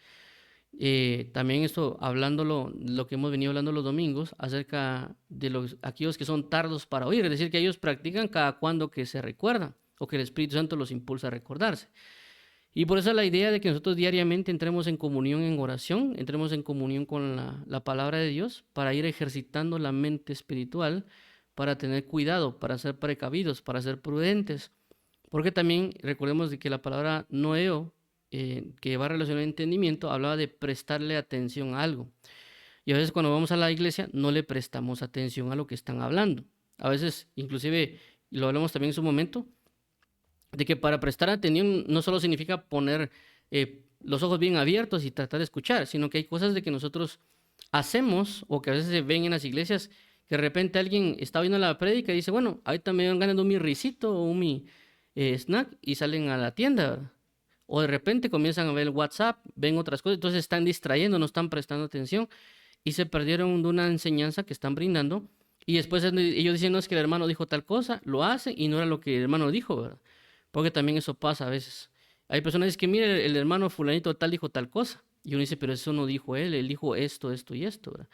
Speaker 1: También esto, hablándolo, lo que hemos venido hablando los domingos, acerca de aquellos que son tardos para oír, es decir, que ellos practican cada cuando que se recuerdan, o que el Espíritu Santo los impulsa a recordarse. Y por eso la idea de que nosotros diariamente entremos en comunión en oración, entremos en comunión con la palabra de Dios, para ir ejercitando la mente espiritual, para tener cuidado, para ser precavidos, para ser prudentes. Porque también recordemos de que la palabra noeo, que va relacionado al entendimiento, hablaba de prestarle atención a algo. Y a veces cuando vamos a la iglesia no le prestamos atención a lo que están hablando. A veces, inclusive, y lo hablamos también en su momento, de que para prestar atención no solo significa poner los ojos bien abiertos y tratar de escuchar, sino que hay cosas de que nosotros hacemos, o que a veces se ven en las iglesias, que de repente alguien está viendo la prédica y dice, bueno, ahorita me van ganando mi risito o mi snack, y salen a la tienda, ¿verdad? O de repente comienzan a ver el WhatsApp, ven otras cosas, entonces están distrayendo, no están prestando atención y se perdieron de una enseñanza que están brindando. Y después ellos dicen, no, es que el hermano dijo tal cosa, lo hace y no era lo que el hermano dijo, ¿verdad? Porque también eso pasa a veces. Hay personas que dicen que, mire, el hermano fulanito tal dijo tal cosa. Y uno dice, pero eso no dijo él dijo esto, esto y esto, ¿verdad?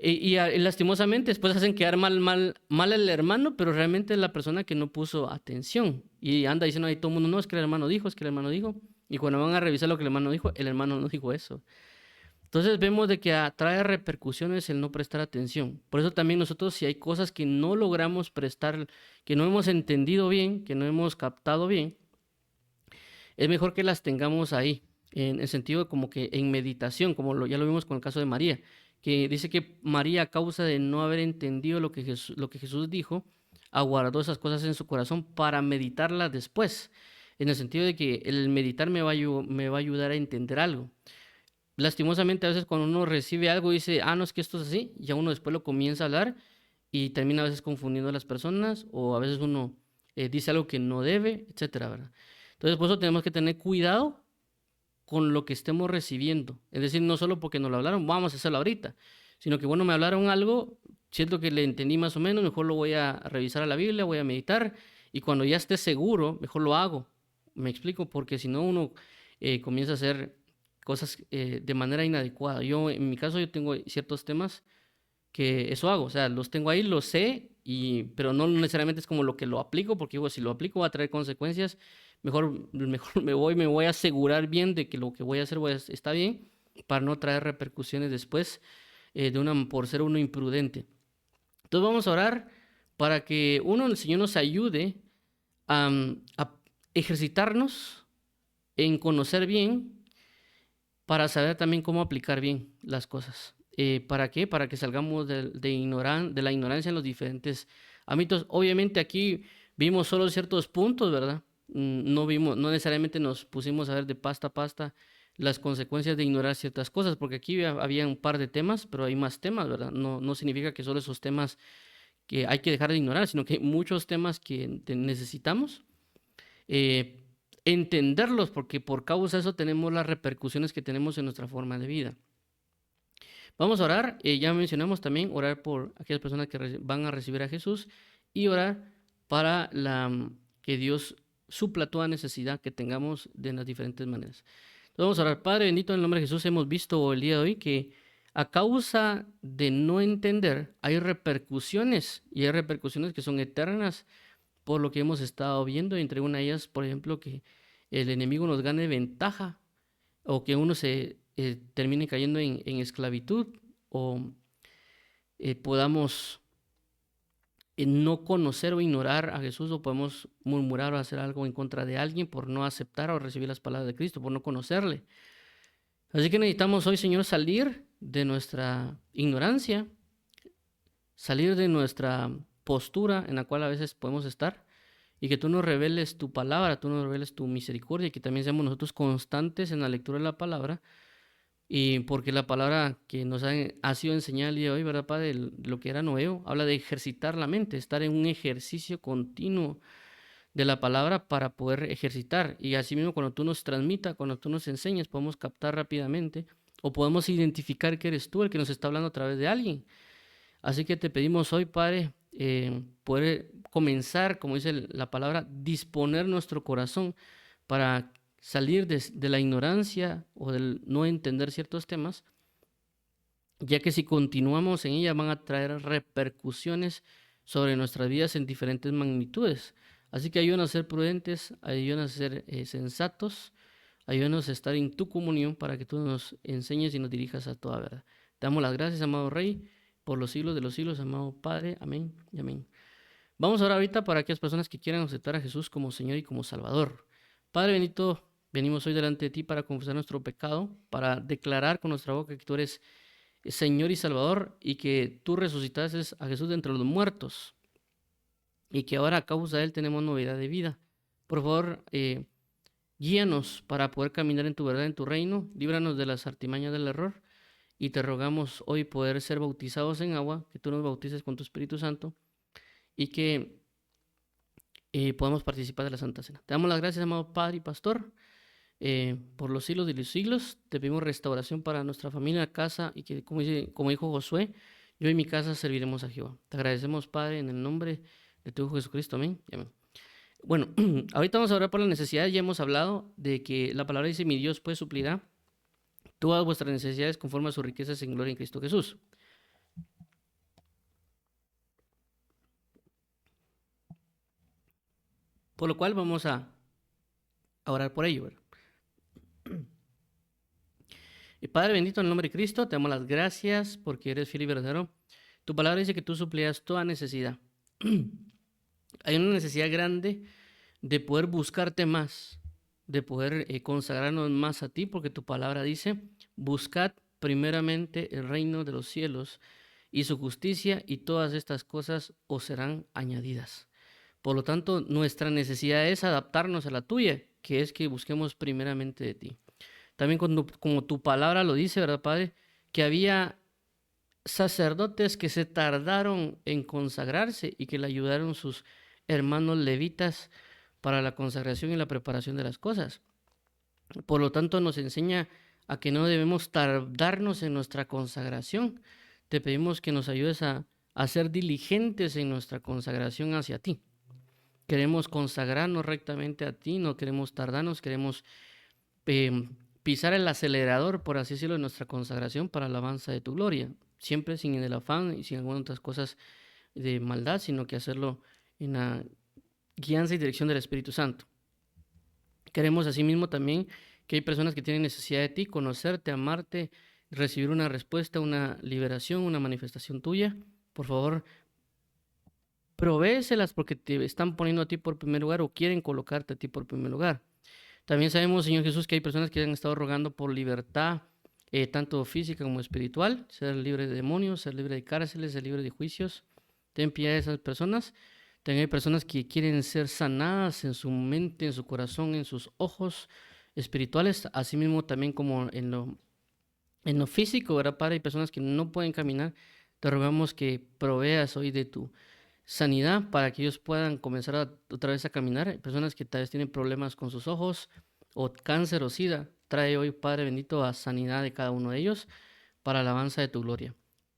Speaker 1: Y lastimosamente después hacen quedar mal al hermano, pero realmente es la persona que no puso atención. Y anda diciendo ahí todo el mundo, no, es que el hermano dijo, es que el hermano dijo. Y cuando van a revisar lo que el hermano dijo, el hermano no dijo eso. Entonces vemos de que trae repercusiones el no prestar atención. Por eso también nosotros, si hay cosas que no logramos prestar, que no hemos entendido bien, que no hemos captado bien, es mejor que las tengamos ahí, en el sentido de como que en meditación, como ya lo vimos con el caso de María, que dice que María, a causa de no haber entendido lo que Jesús dijo, aguardó esas cosas en su corazón para meditarlas después, en el sentido de que el meditar me va a ayudar a entender algo. Lastimosamente a veces cuando uno recibe algo y dice, no, es que esto es así, ya uno después lo comienza a hablar y termina a veces confundiendo a las personas, o a veces uno dice algo que no debe, etcétera, ¿verdad? Entonces por eso tenemos que tener cuidado con lo que estemos recibiendo. Es decir, no solo porque nos lo hablaron, vamos a hacerlo ahorita, sino que bueno, me hablaron algo, siento que le entendí más o menos, mejor lo voy a revisar a la Biblia, voy a meditar, y cuando ya esté seguro, mejor lo hago. Me explico, porque si no uno comienza a hacer cosas de manera inadecuada. En mi caso, yo tengo ciertos temas que eso hago, o sea, los tengo ahí, los sé, pero no necesariamente es como lo que lo aplico, porque digo, si lo aplico va a traer consecuencias, mejor me voy a asegurar bien de que lo que voy a hacer está bien, para no traer repercusiones después por ser uno imprudente. Entonces vamos a orar para que el Señor nos ayude a ejercitarnos en conocer bien, para saber también cómo aplicar bien las cosas. ¿Para qué? Para que salgamos de la ignorancia en los diferentes ámbitos. Obviamente aquí vimos solo ciertos puntos, ¿verdad? No necesariamente nos pusimos a ver de pasta a pasta las consecuencias de ignorar ciertas cosas, porque aquí había un par de temas, pero hay más temas, ¿verdad? No significa que solo esos temas que hay que dejar de ignorar, sino que hay muchos temas que necesitamos entenderlos, porque por causa de eso tenemos las repercusiones que tenemos en nuestra forma de vida. Vamos a orar, ya mencionamos también orar por aquellas personas que van a recibir a Jesús, y orar para que Dios supla toda necesidad que tengamos de las diferentes maneras. Entonces vamos a orar. Padre bendito, en el nombre de Jesús, hemos visto el día de hoy que a causa de no entender hay repercusiones, y hay repercusiones que son eternas por lo que hemos estado viendo. Entre una de ellas, por ejemplo, que el enemigo nos gane ventaja, o que uno se termine cayendo en esclavitud, o podamos no conocer o ignorar a Jesús, o podemos murmurar o hacer algo en contra de alguien por no aceptar o recibir las palabras de Cristo, por no conocerle. Así que necesitamos hoy, Señor, salir de nuestra ignorancia, salir de nuestra postura en la cual a veces podemos estar, y que tú nos reveles tu palabra, tú nos reveles tu misericordia, y que también seamos nosotros constantes en la lectura de la palabra, y porque la palabra que nos ha sido enseñada el día de hoy, ¿verdad, Padre? Lo que era nuevo, habla de ejercitar la mente, estar en un ejercicio continuo de la palabra para poder ejercitar. Y así mismo cuando tú nos transmitas, cuando tú nos enseñas, podemos captar rápidamente o podemos identificar que eres tú el que nos está hablando a través de alguien. Así que te pedimos hoy, Padre, poder comenzar, como dice la palabra, disponer nuestro corazón para salir de la ignorancia o del no entender ciertos temas, ya que si continuamos en ella van a traer repercusiones sobre nuestras vidas en diferentes magnitudes. Así que ayúdanos a ser prudentes, ayúdanos a ser sensatos, ayúdanos a estar en tu comunión para que tú nos enseñes y nos dirijas a toda verdad. Te damos las gracias, amado Rey, por los siglos de los siglos, amado Padre. Amén y amén. Vamos ahora ahorita para aquellas personas que quieran aceptar a Jesús como Señor y como Salvador. Padre bendito, venimos hoy delante de ti para confesar nuestro pecado, para declarar con nuestra boca que tú eres Señor y Salvador y que tú resucitaste a Jesús de entre los muertos y que ahora a causa de él tenemos novedad de vida. Por favor, guíanos para poder caminar en tu verdad, en tu reino, líbranos de las artimañas del error y te rogamos hoy poder ser bautizados en agua, que tú nos bautices con tu Espíritu Santo y que podamos participar de la Santa Cena. Te damos las gracias, amado Padre y Pastor, por los siglos de los siglos. Te pedimos restauración para nuestra familia, casa, y que, como dijo Josué, yo y mi casa serviremos a Jehová. Te agradecemos, Padre, en el nombre de tu Hijo Jesucristo. Amén y amén. Bueno, ahorita vamos a hablar por las necesidades. Ya hemos hablado de que la palabra dice, mi Dios pues suplirá todas vuestras necesidades conforme a sus riquezas en gloria en Cristo Jesús. Por lo cual vamos a orar por ello, ¿verdad? Y Padre bendito, en el nombre de Cristo, te damos las gracias porque eres fiel y verdadero. Tu palabra dice que tú suplías toda necesidad. Hay una necesidad grande de poder buscarte más, de poder consagrarnos más a ti, porque tu palabra dice, buscad primeramente el reino de los cielos y su justicia, y todas estas cosas os serán añadidas. Por lo tanto, nuestra necesidad es adaptarnos a la tuya, que es que busquemos primeramente de ti. También como tu palabra lo dice, ¿verdad, Padre? Que había sacerdotes que se tardaron en consagrarse y que le ayudaron sus hermanos levitas para la consagración y la preparación de las cosas. Por lo tanto, nos enseña a que no debemos tardarnos en nuestra consagración. Te pedimos que nos ayudes a ser diligentes en nuestra consagración hacia ti. Queremos consagrarnos rectamente a ti, no queremos tardarnos, queremos pisar el acelerador, por así decirlo, de nuestra consagración para la alabanza de tu gloria. Siempre sin el afán y sin algunas otras cosas de maldad, sino que hacerlo en la guianza y dirección del Espíritu Santo. Queremos asimismo también que hay personas que tienen necesidad de ti, conocerte, amarte, recibir una respuesta, una liberación, una manifestación tuya. Por favor, provéeselas porque te están poniendo a ti por primer lugar o quieren colocarte a ti por primer lugar. También sabemos, Señor Jesús, que hay personas que han estado rogando por libertad, tanto física como espiritual, ser libre de demonios, ser libre de cárceles, ser libre de juicios. Ten piedad de esas personas. También hay personas que quieren ser sanadas en su mente, en su corazón, en sus ojos espirituales, así mismo también como en lo físico, ¿verdad, Padre? Hay personas que no pueden caminar. Te rogamos que proveas hoy de tu sanidad para que ellos puedan comenzar otra vez a caminar. Hay personas que tal vez tienen problemas con sus ojos o cáncer o sida. Trae hoy, Padre bendito, a sanidad de cada uno de ellos para la alabanza de tu gloria.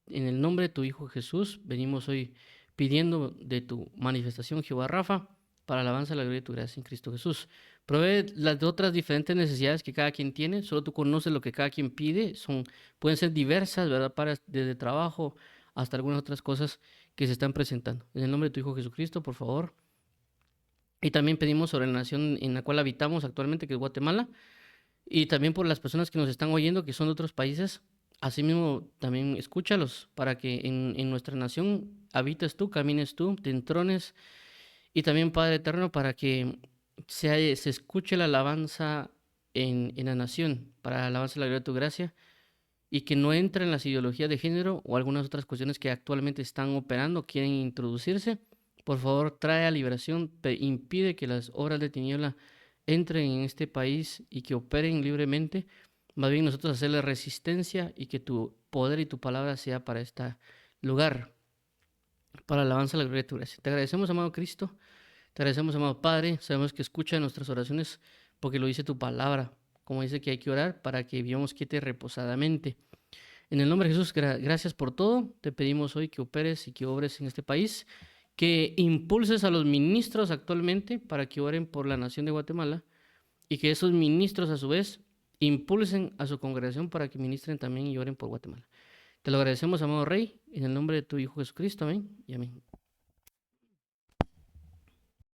Speaker 1: En el nombre de tu Hijo Jesús, venimos hoy pidiendo de tu manifestación, Jehová Rafa, para la alabanza de la gloria de tu gracia en Cristo Jesús. Provee las otras diferentes necesidades que cada quien tiene. Solo tú conoces lo que cada quien pide. Pueden ser diversas, ¿verdad? Desde trabajo hasta algunas otras cosas que se están presentando. En el nombre de tu Hijo Jesucristo, por favor. Y también pedimos sobre la nación en la cual habitamos actualmente, que es Guatemala, y también por las personas que nos están oyendo, que son de otros países. Asimismo, también escúchalos para que en nuestra nación habites tú, camines tú, te entrones. Y también, Padre eterno, para que se escuche la alabanza en la nación para la alabanza y la gloria de tu gracia, y que no entren las ideologías de género o algunas otras cuestiones que actualmente están operando, quieren introducirse. Por favor, trae a liberación, impide que las obras de tiniebla entren en este país y que operen libremente. Más bien nosotros hacerle resistencia y que tu poder y tu palabra sea para este lugar, para la alabanza y la gloria de tu gracia. Te agradecemos, amado Cristo. Te agradecemos, amado Padre. Sabemos que escucha nuestras oraciones porque lo dice tu palabra. Como dice que hay que orar para que vivamos quiete reposadamente. En el nombre de Jesús, gracias por todo. Te pedimos hoy que operes y que obres en este país, que impulses a los ministros actualmente para que oren por la nación de Guatemala y que esos ministros a su vez impulsen a su congregación para que ministren también y oren por Guatemala. Te lo agradecemos, amado Rey, en el nombre de tu Hijo Jesucristo. Amén y amén.